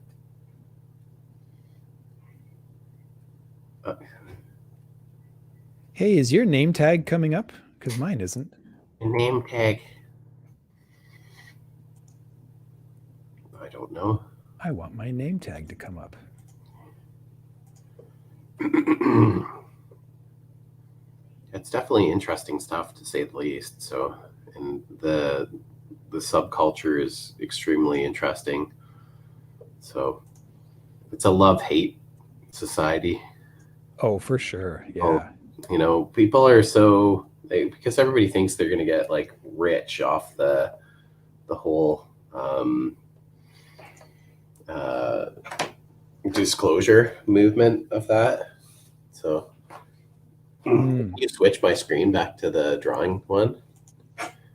Hey, is your name tag coming up? Because mine isn't. Name tag. I don't know. I want my name tag to come up. It's definitely interesting stuff, to say the least. So, and the subculture is extremely interesting. So, it's a love-hate society. Oh, for sure. Yeah. You know, people are so because everybody thinks they're going to get like rich off the whole disclosure movement of that. So can you switch my screen back to the drawing one?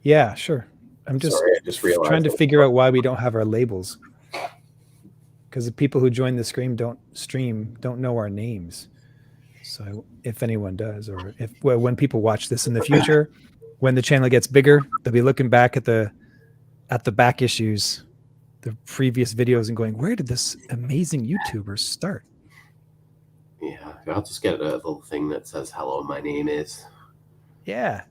Yeah, sure. I'm just, sorry, I just realized trying to figure out why we don't have our labels. Because the people who join the stream don't know our names. So if anyone does, or when people watch this in the future, when the channel gets bigger, they'll be looking back at the back issues, the previous videos, and going, where did this amazing YouTuber start? Yeah, I'll just get a little thing that says, hello, my name is. Yeah.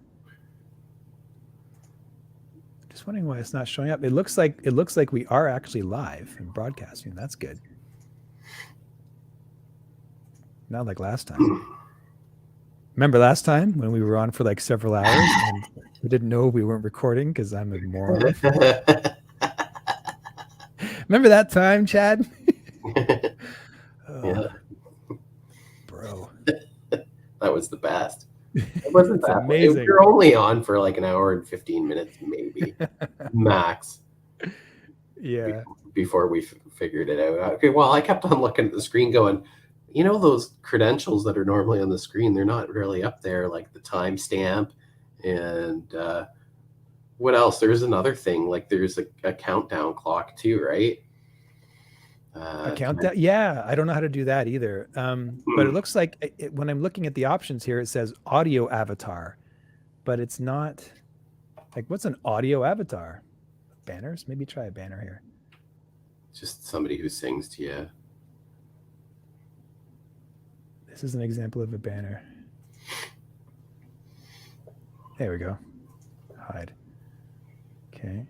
Just wondering why it's not showing up. It looks like we are actually live and broadcasting. That's good. Not like last time. Remember last time when we were on for like several hours and we didn't know we weren't recording because I'm a moron. Remember that time, Chad? Yeah. Bro. That was the best. It wasn't It's that amazing. We were only on for like an hour and 15 minutes, maybe max. Yeah. Before we figured it out. Okay, well, I kept on looking at the screen going, you know, those credentials that are normally on the screen, they're not really up there, like the timestamp and what else? There's another thing, like there's a countdown clock too, right? A countdown? Yeah, I don't know how to do that either. But it looks like when I'm looking at the options here, it says audio avatar, but it's not. Like, what's an audio avatar? Banners? Maybe try a banner here. Just somebody who sings to you. This is an example of a banner. There we go. Hide. Okay.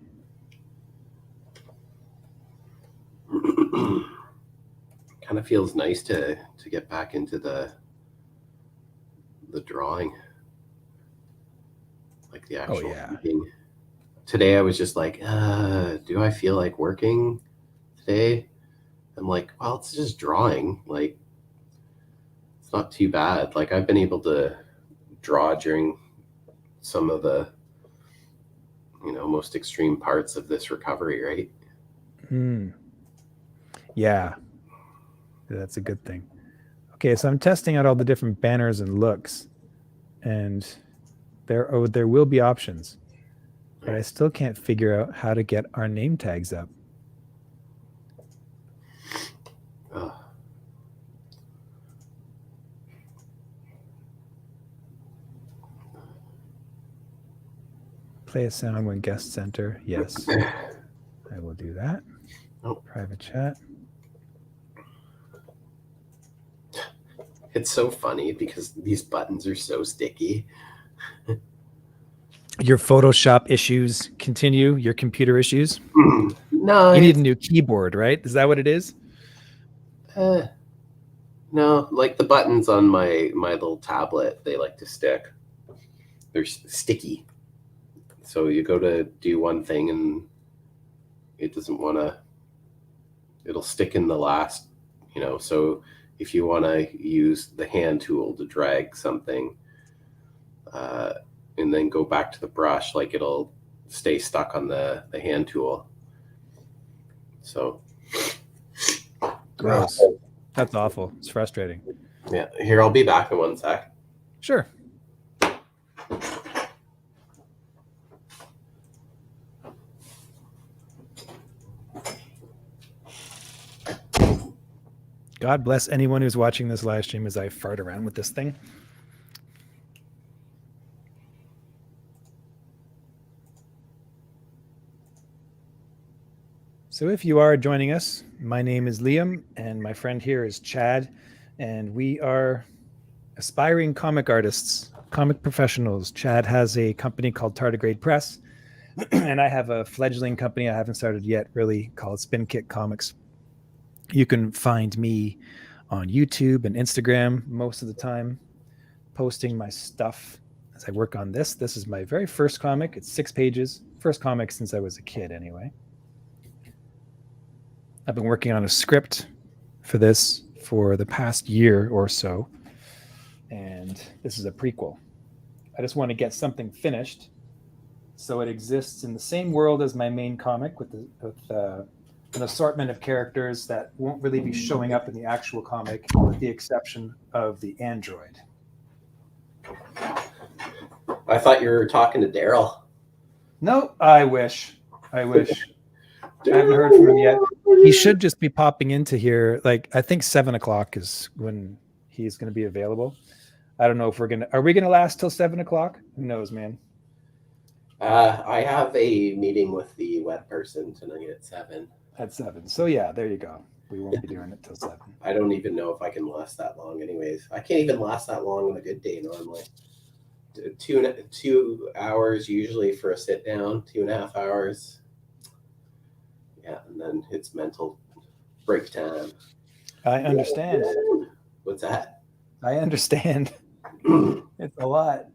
Kind of feels nice to get back into the drawing, like the actual reading. today I was just like, do I feel like working today? I'm like, well, it's just drawing. Like, it's not too bad. Like, I've been able to draw during some of the, most extreme parts of this recovery, right? Yeah, that's a good thing. Okay, so I'm testing out all the different banners and looks, and there will be options, but I still can't figure out how to get our name tags up. Play a sound when guests enter. Yes, I will do that. Oh. Private chat. It's so funny because these buttons are so sticky. Your Photoshop issues continue. Your computer issues. No, you need a new keyboard, right? Is that what it is? No, like the buttons on my little tablet, they like to stick. They're sticky. So you go to do one thing and it doesn't want to, it'll stick in the last, so if you want to use the hand tool to drag something and then go back to the brush, like it'll stay stuck on the hand tool. So gross. That's awful. It's frustrating. Yeah, here, I'll be back in 1 sec. Sure. God bless anyone who's watching this live stream as I fart around with this thing. So if you are joining us, my name is Liam and my friend here is Chad, and we are aspiring comic artists, comic professionals. Chad has a company called Tardigrade Press, and I have a fledgling company I haven't started yet, really, called Spin Kick Comics. You can find me on YouTube and Instagram most of the time, posting my stuff as I work on this. This is my very first comic. It's 6 pages. First comic since I was a kid, anyway. I've been working on a script for this for the past year or so, and this is a prequel. I just want to get something finished so it exists in the same world as my main comic with an assortment of characters that won't really be showing up in the actual comic, with the exception of the android. I thought you were talking to Daryl. No, I wish. I haven't heard from him yet. He should just be popping into here. Like, I think 7 o'clock is when he's going to be available. I don't know if are we going to last till 7 o'clock? Who knows, man? I have a meeting with the web person tonight at 7. At 7. So yeah, there you go. We won't be doing it till 7. I don't even know if I can last that long anyways. I can't even last that long on a good day normally. 2 hours usually for a sit down, 2.5 hours. Yeah, and then it's mental break time. I understand. What's that? I understand. It's a lot.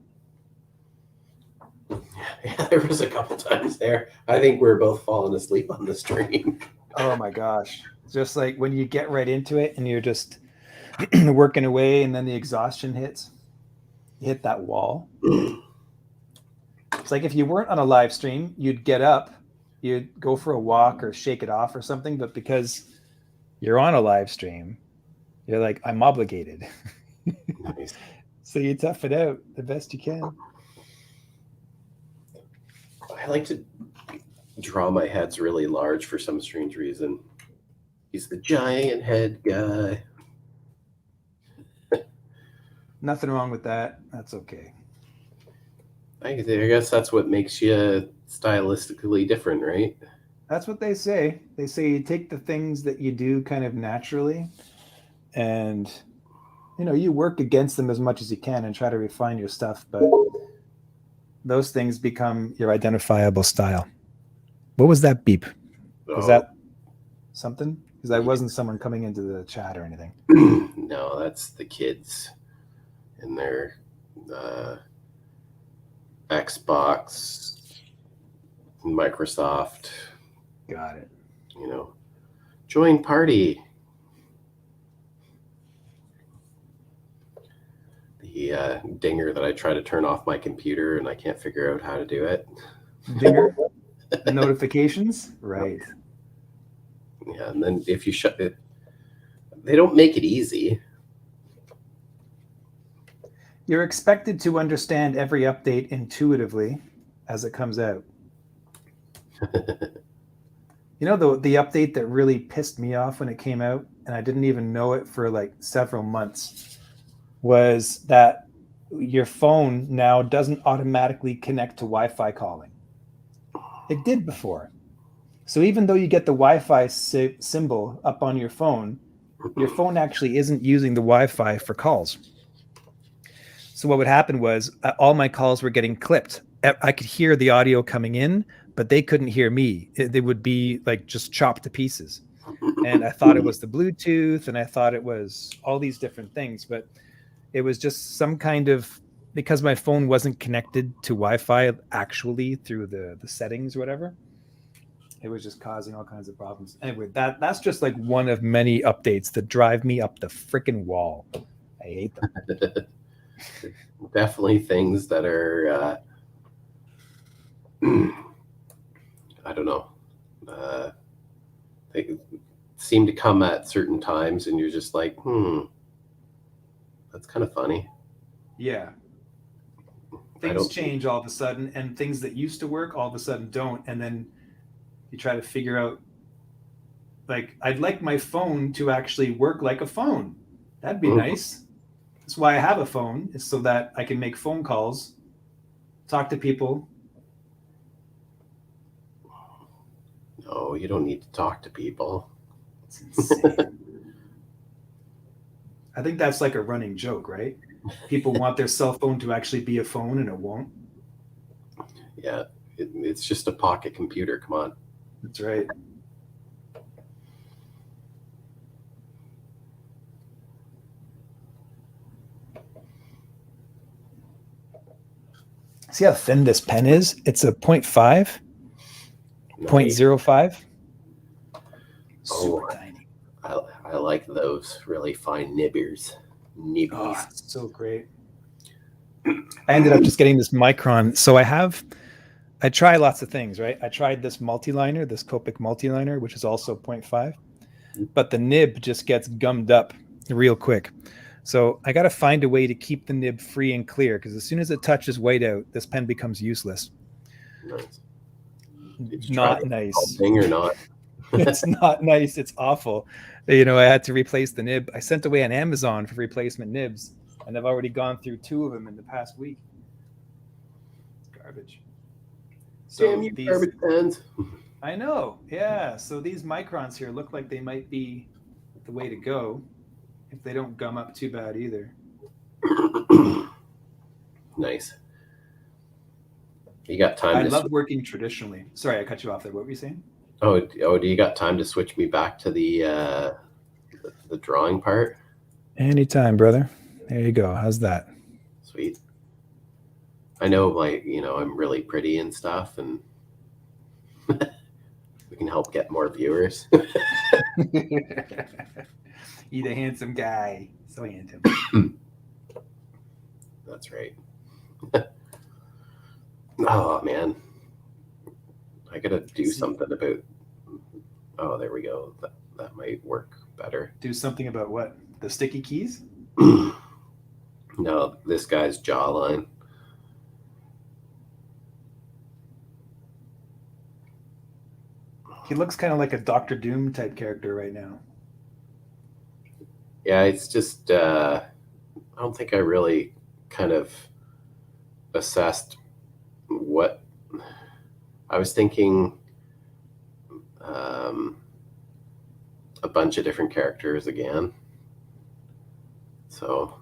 Yeah, there was a couple times there. I think we were both falling asleep on the stream. Oh my gosh. Just like when you get right into it and you're just working away and then the exhaustion hits, you hit that wall. It's like if you weren't on a live stream, you'd get up, you'd go for a walk or shake it off or something, but because you're on a live stream, you're like, I'm obligated. Nice. So you tough it out the best you can. I like to draw my heads really large for some strange reason. He's the giant head guy. Nothing wrong with that. That's okay. I guess that's what makes you stylistically different, right? That's what they say. They say you take the things that you do kind of naturally and, you work against them as much as you can and try to refine your stuff, but those things become your identifiable style. What was that beep? Was that something? Because I wasn't someone coming into the chat or anything. No, that's the kids in their Xbox Microsoft, Got it. join party. The dinger that I try to turn off my computer and I can't figure out how to do it. Dinger? The notifications? Right. Yeah, and then if you shut it, they don't make it easy. You're expected to understand every update intuitively as it comes out. The update that really pissed me off when it came out, and I didn't even know it for like several months, was that your phone now doesn't automatically connect to Wi-Fi calling. It did before. So even though you get the Wi-Fi symbol up on your phone actually isn't using the Wi-Fi for calls. So what would happen was all my calls were getting clipped. I could hear the audio coming in, but they couldn't hear me. They would be like just chopped to pieces. And I thought it was the Bluetooth, and I thought it was all these different things, but it was just some kind of, because my phone wasn't connected to Wi-Fi actually through the settings or whatever, it was just causing all kinds of problems. Anyway, that's just like one of many updates that drive me up the freaking wall. I hate them. Definitely things that are, I don't know. They seem to come at certain times, and you're just like, that's kind of funny. Yeah. Things change all of a sudden, and things that used to work all of a sudden don't. And then you try to figure out, like, I'd like my phone to actually work like a phone. That'd be nice. That's why I have a phone, is so that I can make phone calls, talk to people. No, you don't need to talk to people. It's insane. I think that's like a running joke, right? People want their cell phone to actually be a phone, and it won't. Yeah, it's just a pocket computer. Come on. That's right. See how thin this pen is? It's a 0.5, Nice. 0.05. Super tiny. I like those really fine nibbies. Oh, it's so great. I ended up just getting this Micron. So I try lots of things, right? I tried this multi-liner, this Copic multi-liner, which is also 0.5, but the nib just gets gummed up real quick. So I got to find a way to keep the nib free and clear, because as soon as it touches whiteout, this pen becomes useless. Nice. Not nice. Thing or not? It's not nice. It's awful. I had to replace the nib. I sent away on Amazon for replacement nibs, and I've already gone through 2 of them in the past week. Garbage. So damn you, garbage pens. I know. Yeah. So these Microns here look like they might be the way to go, if they don't gum up too bad either. Nice. You got time? I love working traditionally. Sorry, I cut you off there. What were you saying? Oh, do you got time to switch me back to the drawing part? Anytime, brother. There you go. How's that? Sweet. I know, like, I'm really pretty and stuff, and we can help get more viewers. He's a handsome guy. So handsome. That's right. Oh, man. I gotta do something about... Oh, there we go. That might work better. Do something about what? The sticky keys? No, this guy's jawline. He looks kind of like a Dr. Doom type character right now. Yeah, it's just... I don't think I really kind of assessed what... I was thinking a bunch of different characters again. So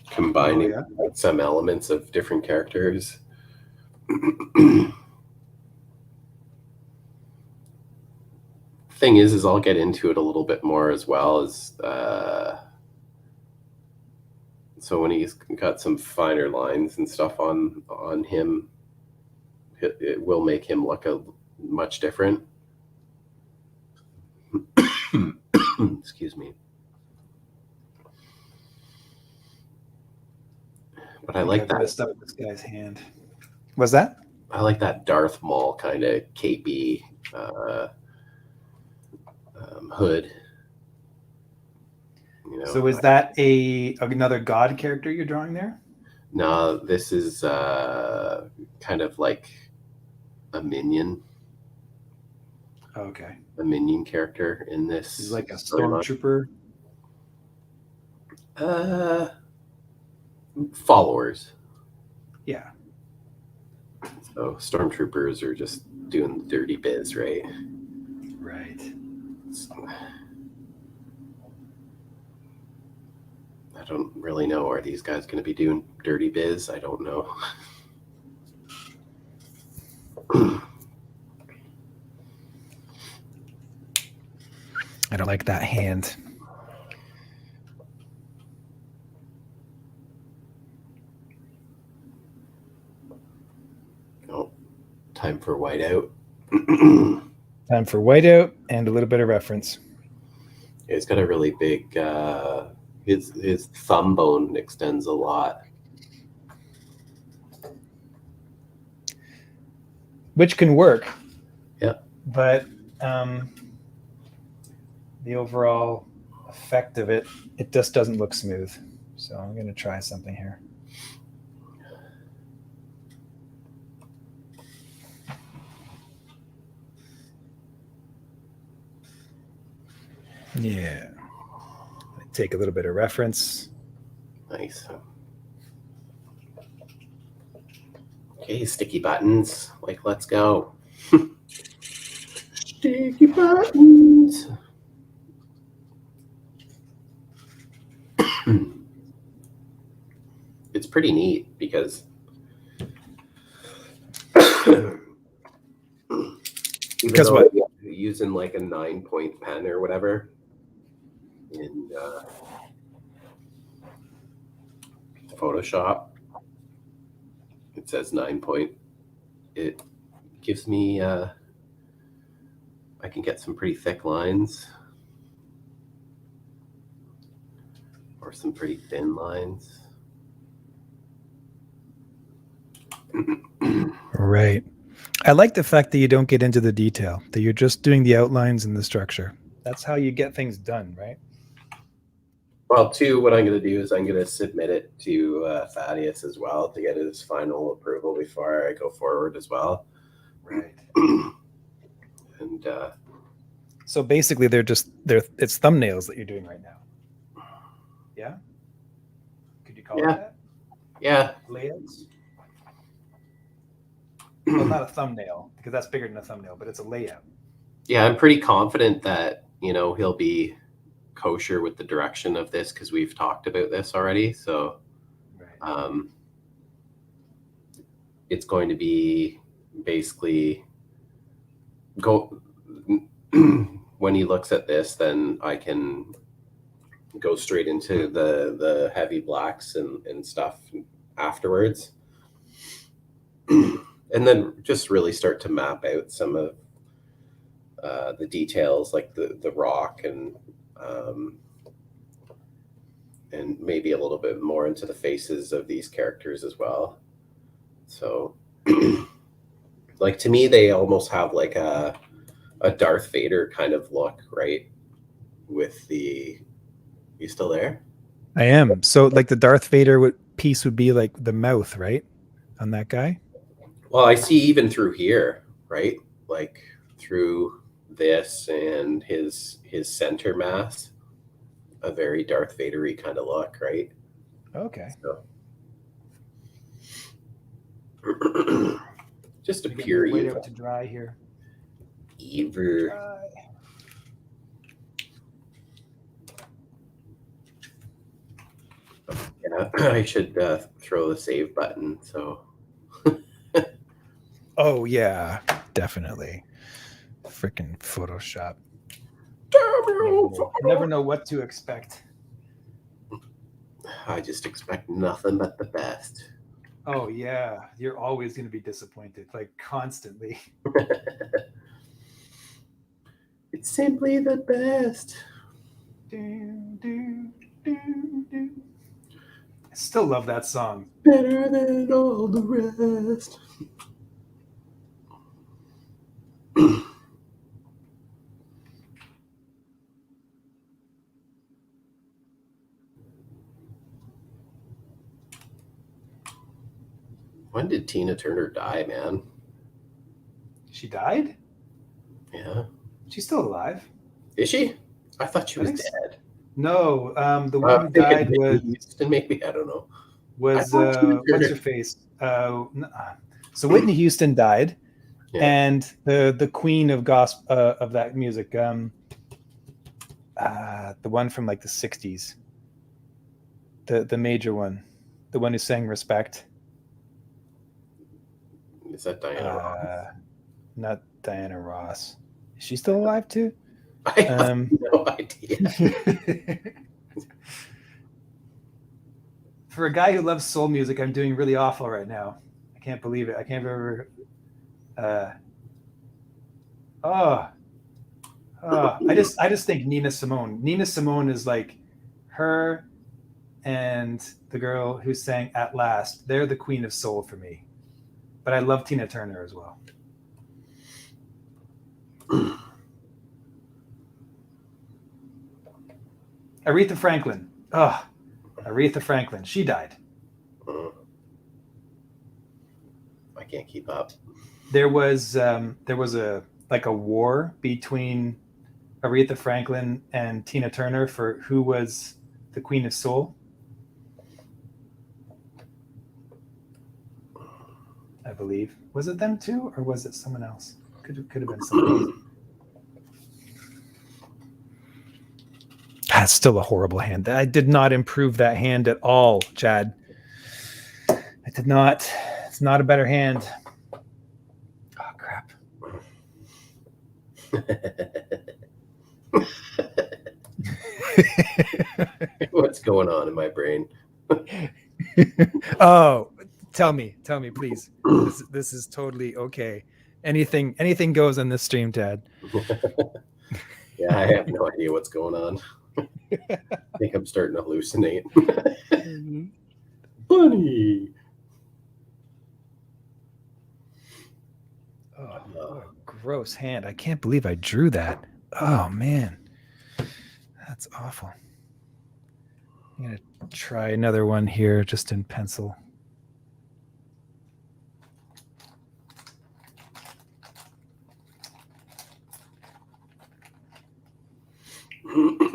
combining some elements of different characters. Thing is I'll get into it a little bit more as well as so when he's got some finer lines and stuff on it will make him look much different. Excuse me. But I like I've that. messed up this guy's hand. Was that? I like that Darth Maul kind of capey hood. You know, So is that another god character you're drawing there? No, this is kind of like a minion. Okay. A minion character in this. He's like a storyline. stormtrooper. Followers. Yeah. So stormtroopers are just doing the dirty biz, right? Right. I don't really know. Are these guys going to be doing dirty biz? I don't know. I don't like that hand. Oh, time for whiteout. Time for whiteout and a little bit of reference. He's got a really big, his thumb bone extends a lot. Which can work. Yeah. But the overall effect of it just doesn't look smooth. So I'm going to try something here. Yeah. Take a little bit of reference. Nice. Okay, sticky buttons. Like, let's go. Sticky buttons. It's pretty neat because Because what? Using like a 9-point pen or whatever in Photoshop, it says 9-point. It gives me I can get some pretty thick lines or some pretty thin lines. Right. I like the fact that you don't get into the detail, that you're just doing the outlines and the structure. That's how you get things done, right? Well, too, what I'm going to do is I'm going to submit it to Thaddeus as well to get his final approval before I go forward as well. Right. And so basically, it's thumbnails that you're doing right now. Yeah. Could you call it that? Yeah. Layouts. Well, not a thumbnail because that's bigger than a thumbnail, but it's a layout. Yeah, I'm pretty confident that he'll be kosher with the direction of this because we've talked about this already. So, right. It's going to be basically when he looks at this, then I can go straight into the heavy blacks and stuff afterwards. And then just really start to map out some of the details, like the rock and maybe a little bit more into the faces of these characters as well. So, like, to me, they almost have like a Darth Vader kind of look, right? With you still there? I am. So, like, the Darth Vader piece would be like the mouth, right? On that guy? Well, I see even through here, right? Like through this and his center mass, a very Darth Vader-y kind of look, right? Okay. So, just a pure evil. Wait to dry here. Evil. Yeah, I should throw the save button. So. Oh yeah, definitely. Freaking Photoshop. Never know what to expect. I just expect nothing but the best. Oh yeah, you're always going to be disappointed, like constantly. It's simply the best. Do, do, do, do. I still love that song. Better than all the rest. When did Tina Turner die, man? She died? Yeah. She's still alive. Is she? I thought she I was think so. dead. No, the one I'm who thinking died Whitney Houston, maybe. I don't know. I was thought Tina what's Turner. her face? So Whitney Houston died, Yeah. and the queen of gospel of that music, the one from like the '60s, the major one, the one who sang "Respect." Is that Diana Ross? Not Diana Ross. Is she still alive too? I have no idea. For a guy who loves soul music, I'm doing really awful right now. I can't believe it. I can't remember. Oh, I just think Nina Simone. Nina Simone is like her and the girl who sang "At Last." They're the queen of soul for me. But I love Tina Turner as well. Aretha Franklin. Oh, Aretha Franklin. She died. I can't keep up. There was a like a war between Aretha Franklin and Tina Turner for who was the queen of soul. I believe. Was it them two, or was it someone else? Could have been someone else. That's still a horrible hand. I did not improve that hand at all, Chad. I did not. It's not a better hand. Oh crap. What's going on in my brain? Oh, tell me, please. This is totally okay. Anything goes on this stream, Chad. Yeah, I have no idea what's going on. I think I'm starting to hallucinate. Bunny. Oh, what a gross hand. I can't believe I drew that. Oh man. That's awful. I'm going to try another one here just in pencil.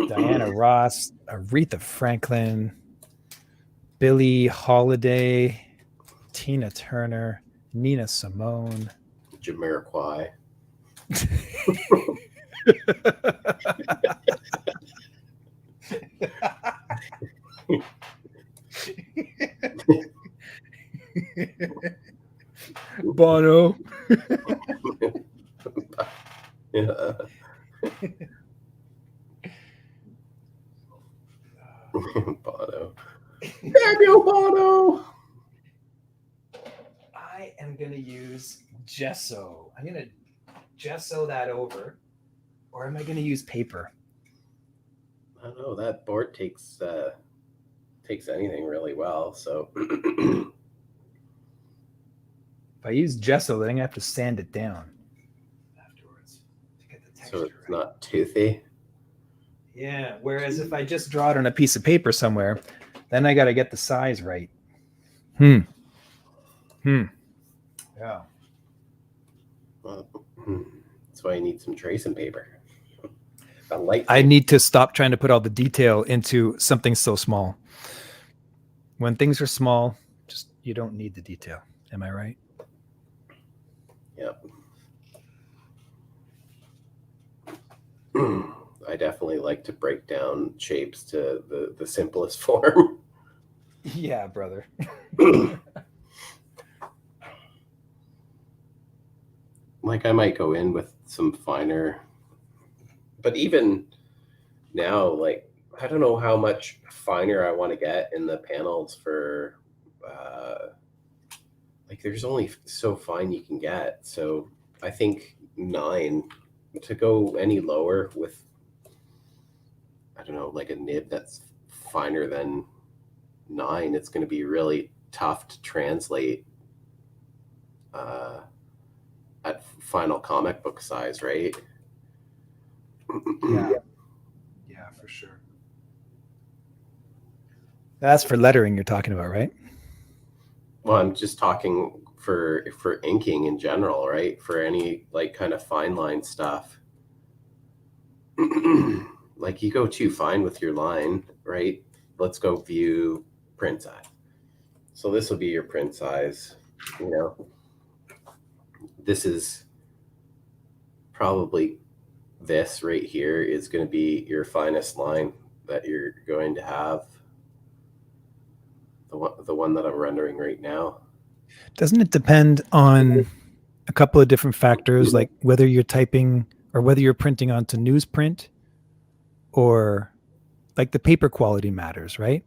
Diana Ross, Aretha Franklin, Billie Holiday, Tina Turner, Nina Simone, Jamiroquai. Bono. Yeah. Bono. Daniel Bono. I am going to use gesso. I'm going to gesso that over. Or am I going to use paper? I don't know. That board takes anything really well. So if I use gesso, then I have to sand it down afterwards to get the texture. So it's not toothy. Yeah. Whereas if I just draw it on a piece of paper somewhere, then I got to get the size right. Yeah. Well, that's why you need some tracing paper. I need to stop trying to put all the detail into something so small. When things are small, just you don't need the detail. Am I right? Yep. I definitely like to break down shapes to the simplest form. Yeah, brother. Like I might go in with some finer, but even now, like I don't know how much finer I want to get in the panels for like there's only so fine you can get. So I think 9, to go any lower with, I don't know, like a nib that's finer than 9, it's going to be really tough to translate at final comic book size, right? Yeah. Yeah, for sure. That's for lettering you're talking about, right? Well, I'm just talking for inking in general, right? For any like kind of fine line stuff. Like you go too fine with your line, right? Let's go view print size. So this will be your print size. You know, this is probably, this right here is going to be your finest line that you're going to have. The one that I'm rendering right now. Doesn't it depend on a couple of different factors, like whether you're typing or whether you're printing onto newsprint, or like the paper quality matters, right?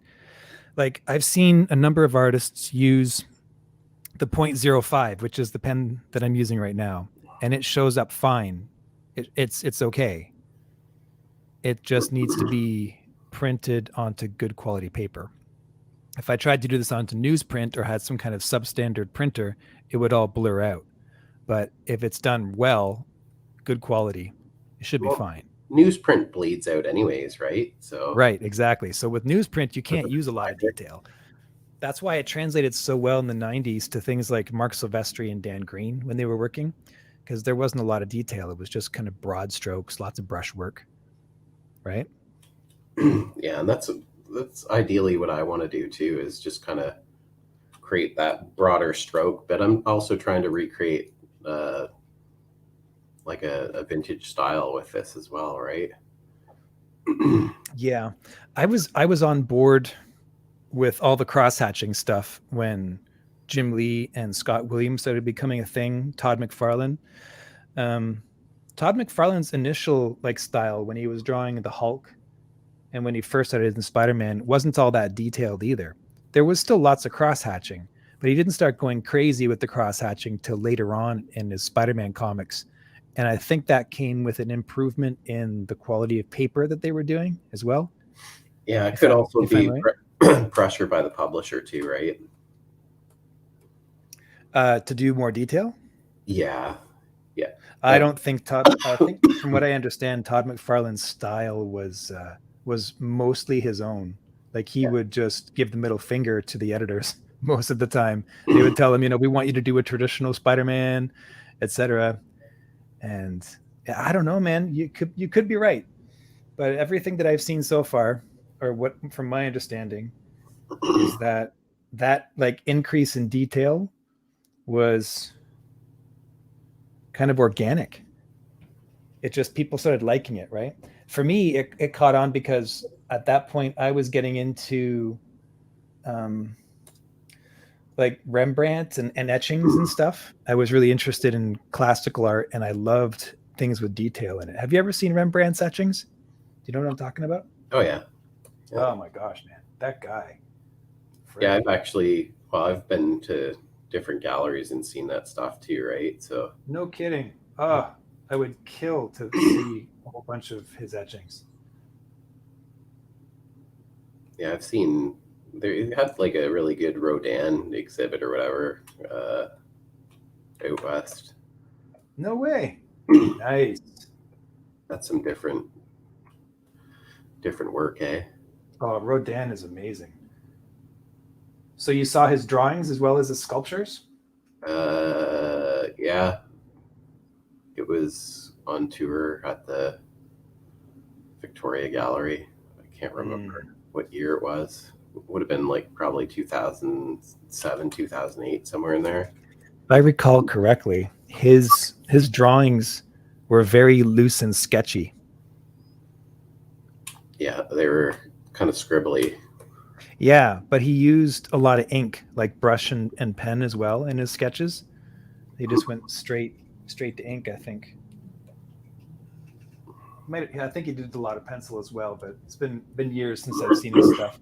Like I've seen a number of artists use the 0.05, which is the pen that I'm using right now, and it shows up fine. It's okay. It just needs to be printed onto good quality paper. If I tried to do this onto newsprint or had some kind of substandard printer, it would all blur out. But if it's done well, good quality, it should be fine. Newsprint bleeds out anyways, right? So Right, exactly. So with newsprint, you can't use a lot of detail. That's why it translated so well in the 90s to things like Mark Silvestri and Dan Green when they were working, because there wasn't a lot of detail. It was just kind of broad strokes, lots of brush work, right? Yeah, and that's ideally what I want to do too, is just kind of create that broader stroke. But I'm also trying to recreate like a vintage style with this as well, right? Yeah, I was on board with all the cross hatching stuff when Jim Lee and Scott Williams started becoming a thing. Todd McFarlane. Todd McFarlane's initial like style when he was drawing the Hulk and when he first started in Spider-Man wasn't all that detailed either. There was still lots of cross hatching, but he didn't start going crazy with the cross hatching till later on in his Spider-Man comics. And I think that came with an improvement in the quality of paper that they were doing as well. Yeah, it could also be pressure by the publisher too, right? To do more detail? Yeah. I don't think Todd. I think from what I understand, Todd McFarlane's style was mostly his own. Like he would just give the middle finger to the editors most of the time. They would tell him, we want you to do a traditional Spider-Man, etc. And I don't know, man. You could be right, but everything that I've seen so far, or what from my understanding, is that like increase in detail was kind of organic. It just, people started liking it, right? For me, it caught on because at that point I was getting into like Rembrandt and etchings and stuff. I was really interested in classical art and I loved things with detail in it. Have you ever seen Rembrandt's etchings? Do you know what I'm talking about? Oh yeah. Oh my gosh, man, that guy. Yeah, I've been to different galleries and seen that stuff too, right? So no kidding. I would kill to see a whole bunch of his etchings. Yeah, I've seen, they had like a really good Rodin exhibit or whatever out west. No way. Nice. That's some different work, eh? Oh, Rodin is amazing. So you saw his drawings as well as his sculptures? Yeah. It was on tour at the Victoria Gallery. I can't remember what year it was. It would have been like probably 2007, 2008, somewhere in there. If I recall correctly, his drawings were very loose and sketchy. Yeah, they were kind of scribbly. Yeah, but he used a lot of ink, like brush and pen as well in his sketches. He just went straight to ink, I think. I think he did a lot of pencil as well, but it's been years since I've seen his stuff.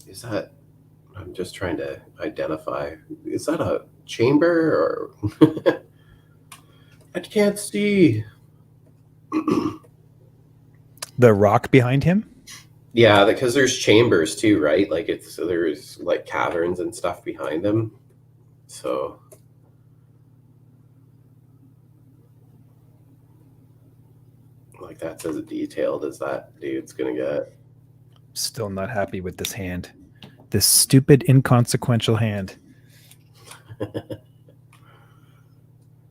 Is that, I'm just trying to identify. Is that a chamber or I can't see. The rock behind him? Yeah, because there's chambers too, right? Like there's like caverns and stuff behind them. So like that's as detailed as that dude's gonna get. Still not happy with this hand. This stupid, inconsequential hand.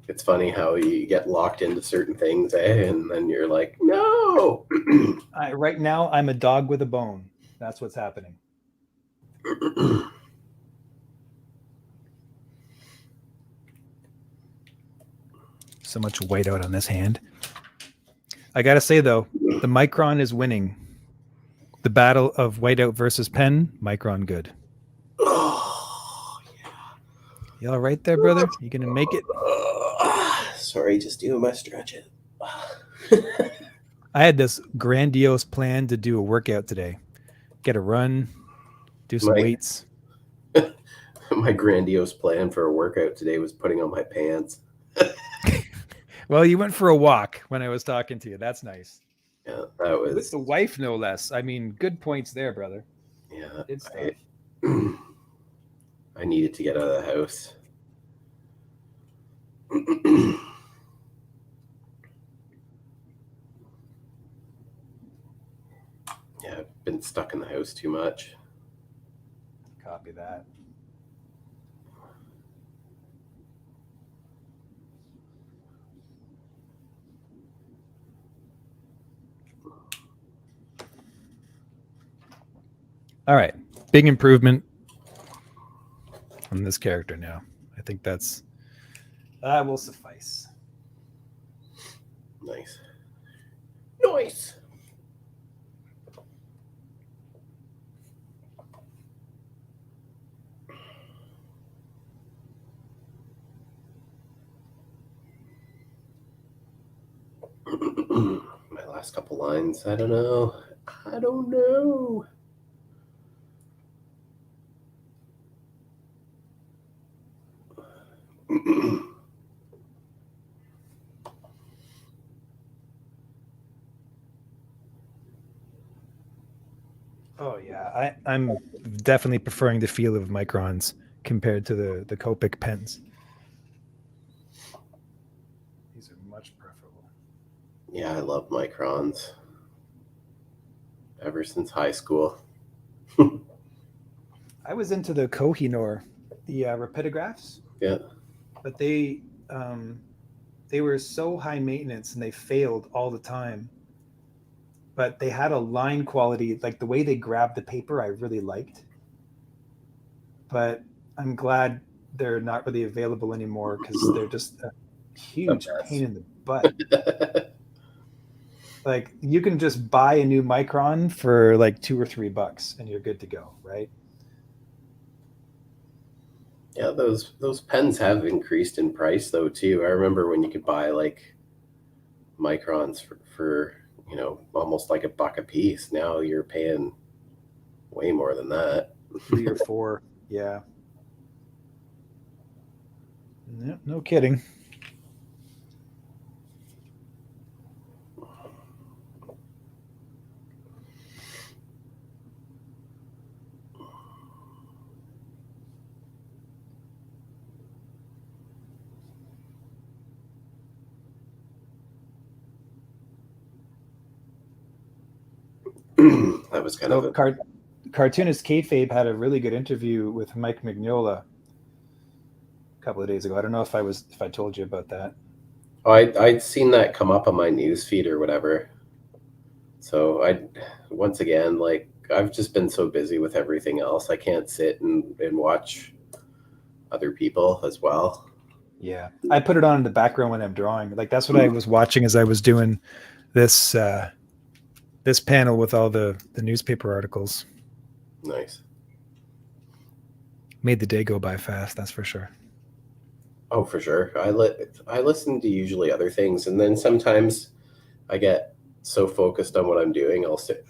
It's funny how you get locked into certain things, eh? And then you're like, no. Right now, I'm a dog with a bone. That's what's happening. So much whiteout on this hand. I gotta say though, the Micron is winning. The battle of whiteout versus pen, Micron good. Oh, You all right there, brother? You gonna make it? Sorry, just doing my stretches. I had this grandiose plan to do a workout today. Get a run, do some weights. My grandiose plan for a workout today was putting on my pants. Well, you went for a walk when I was talking to you. That's nice. Yeah, that was with the wife, no less. I mean, good points there, brother. Yeah, Good stuff. I needed to get out of the house. Yeah, I've been stuck in the house too much. Copy that. All right. Big improvement on this character now. I think that will suffice. Nice. Nice. My last couple lines, I don't know. Oh yeah, I'm definitely preferring the feel of Microns compared to the Copic pens. These are much preferable. Yeah, I love Microns. Ever since high school. I was into the Kohinoor, the rapidographs. Yeah. But they were so high maintenance and they failed all the time. But they had a line quality, like the way they grabbed the paper, I really liked. But I'm glad they're not really available anymore because they're just a huge pain in the butt. Like you can just buy a new Micron for like $2 or $3 and you're good to go, right? Yeah, those pens have increased in price though too. I remember when you could buy like Microns for almost like $1 a piece. Now you're paying way more than that. 3 or 4, yeah. No kidding. That was kind of a cartoonist Kayfabe had a really good interview with Mike Mignola a couple of days ago. I don't know if I told you about that. Oh, I'd seen that come up on my news feed or whatever. So once again, like I've just been so busy with everything else. I can't sit and watch other people as well. Yeah. I put it on in the background when I'm drawing. Like that's what I was watching as I was doing this this panel with all the newspaper articles. Nice. Made the day go by fast, that's for sure. Oh, for sure. I listen to usually other things, and then sometimes I get so focused on what I'm doing, I'll sit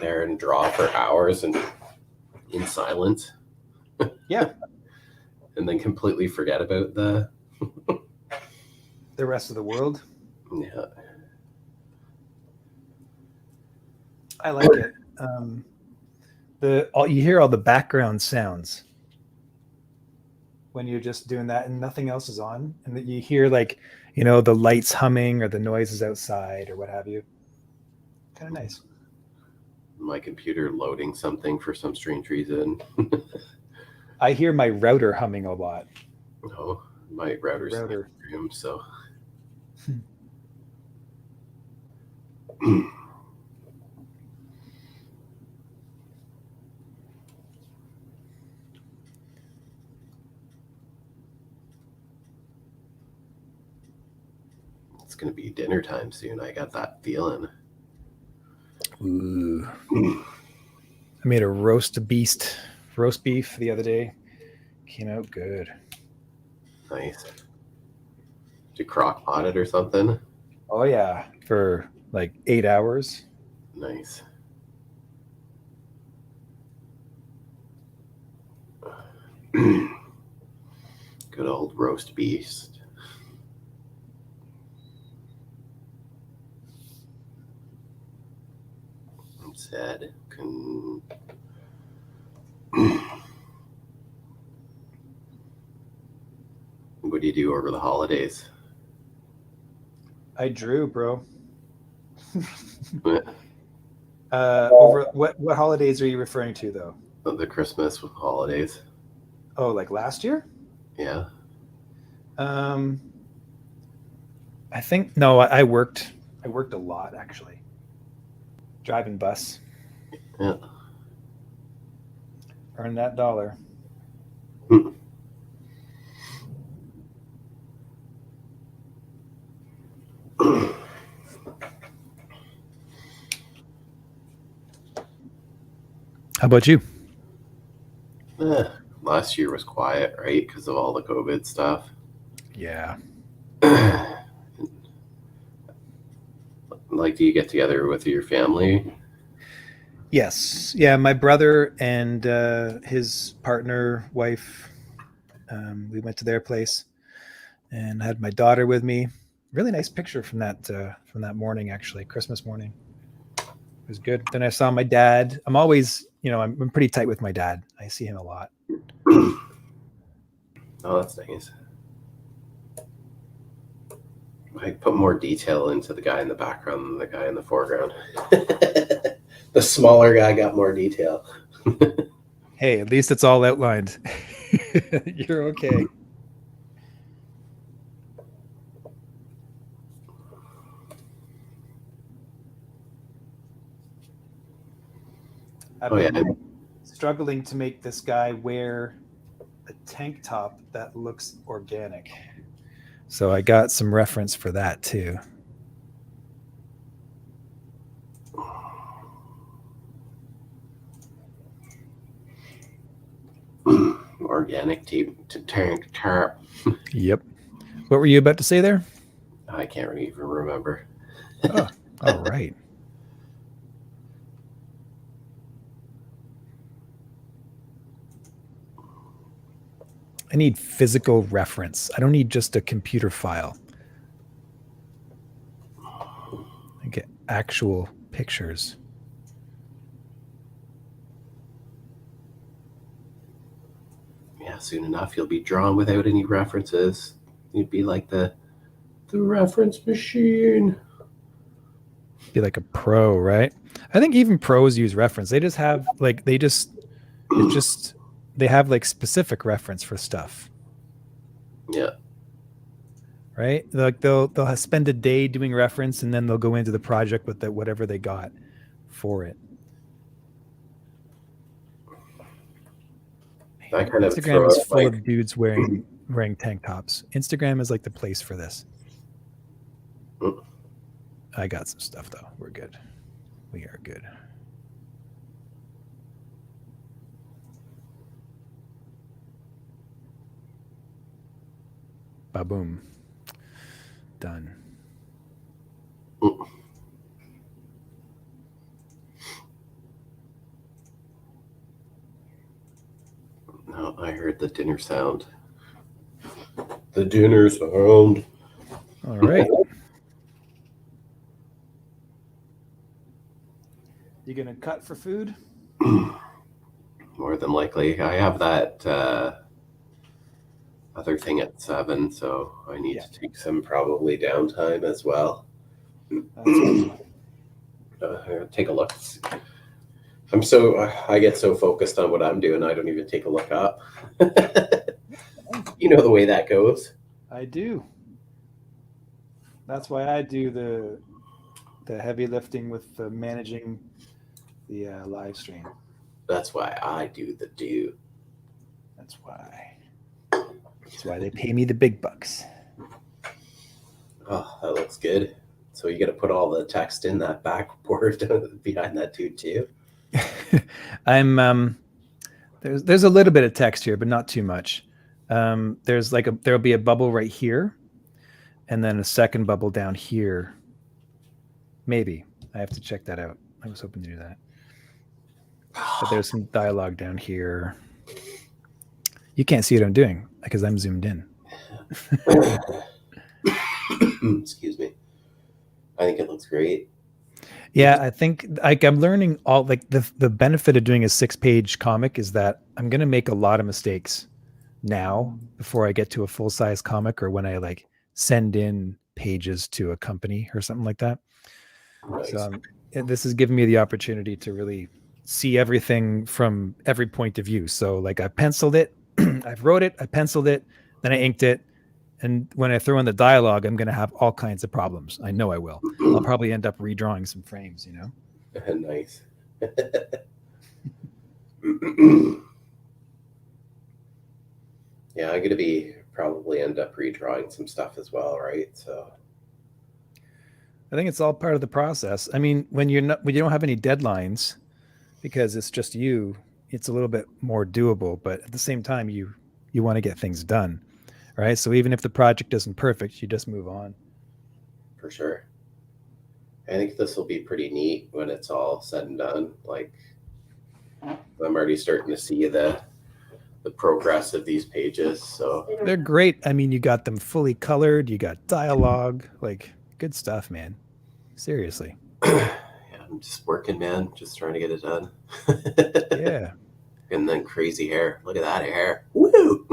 there and draw for hours and in silence. Yeah. And then completely forget about The rest of the world. yeah. I like it. You hear all the background sounds when you're just doing that and nothing else is on, and that you hear like, the lights humming or the noises outside or what have you. Kind of nice. My computer loading something for some strange reason. I hear my router humming a lot. Oh, my router's in the Router. room, so it's gonna be dinner time soon. I got that feeling. Ooh. I made a roast beef the other day. Came out good. Nice. Did you crock pot it or something? Oh yeah, for like 8 hours. Nice. Good old roast beast. Said, what do you do over the holidays? I drew, bro. Over what holidays are you referring to though? The Christmas holidays. Oh, like last year? Yeah. Um, I think no. I worked. I worked a lot actually. Driving bus, Yeah. earn that dollar. How about you? Last year was quiet, right? Because of all the COVID stuff. Yeah. Like, do you get together with your family? Yes. Yeah. My brother and his partner, wife. We went to their place and had my daughter with me. Really nice picture from that morning, actually, Christmas morning. It was good. Then I saw my dad. I'm always, I'm pretty tight with my dad. I see him a lot. Oh, that's nice. I put more detail into the guy in the background than the guy in the foreground. The smaller guy got more detail. Hey, at least it's all outlined. You're okay. I've Oh yeah. been struggling to make this guy wear a tank top that looks organic. So I got some reference for that too. Organic tank tarp. Yep. What were you about to say there? I can't even remember. Oh, all right. I need physical reference. I don't need just a computer file. I get actual pictures. Yeah, soon enough you'll be drawn without any references. You'd be like the reference machine. Be like a pro, right? I think even pros use reference. They just have like they have like specific reference for stuff. Yeah. Right? Like they'll spend a day doing reference and then they'll go into the project with whatever they got for it. I kind of Instagram throw is it full like of dudes wearing tank tops. Instagram is like the place for this. I got some stuff though. We're good. We are good. Ba-boom. Done. No, I heard the dinner sound. The dinner sound. All right. You gonna cut for food? More than likely. I have that other thing at 7, so I need to take some probably downtime as well. Take a look. I get so focused on what I'm doing, I don't even take a look up. You know the way that goes. I do. That's why I do the heavy lifting with the managing the live stream. That's why I do the do. That's why they pay me the big bucks. Oh, that looks good. So you got to put all the text in that backboard behind that dude too. I'm there's a little bit of text here, but not too much. There'll be a bubble right here, and then a second bubble down here. Maybe I have to check that out. I was hoping to do that. But there's some dialogue down here. You can't see what I'm doing because I'm zoomed in. Excuse me. I think it looks great. Yeah, I think I'm learning all the benefit of doing a 6-page comic is that I'm gonna make a lot of mistakes now before I get to a full-size comic or when I send in pages to a company or something like that. Nice. So this is giving me the opportunity to really see everything from every point of view. So I penciled it, I wrote it, I penciled it, then I inked it. And when I throw in the dialogue, I'm going to have all kinds of problems. I know I will. I'll probably end up redrawing some frames, Nice. Yeah, I'm going to probably end up redrawing some stuff as well, right? So I think it's all part of the process. I mean, when you don't have any deadlines because it's just you, it's a little bit more doable, but at the same time you want to get things done. Right. So even if the project isn't perfect, you just move on. For sure. I think this will be pretty neat when it's all said and done. I'm already starting to see the progress of these pages. So they're great. I mean, you got them fully colored, you got dialogue, good stuff, man. Seriously. Yeah, I'm just working, man. Just trying to get it done. Yeah. And then crazy hair. Look at that hair. Woo!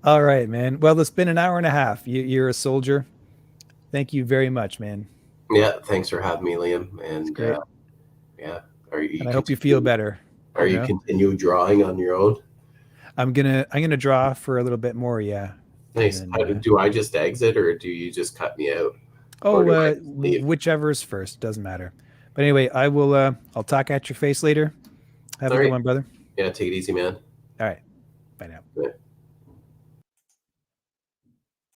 All right, man. Well, it's been an hour and a half. You're a soldier. Thank you very much, man. Yeah, thanks for having me, Liam. And yeah, I hope you feel better. Are you continue drawing on your own? I'm gonna draw for a little bit more. Yeah. Nice. Then, do I just exit or do you just cut me out? Oh, whichever's first doesn't matter. But anyway, I will. I'll talk at your face later. Have a good one, brother. Yeah, take it easy, man. All right. Bye now. Bye.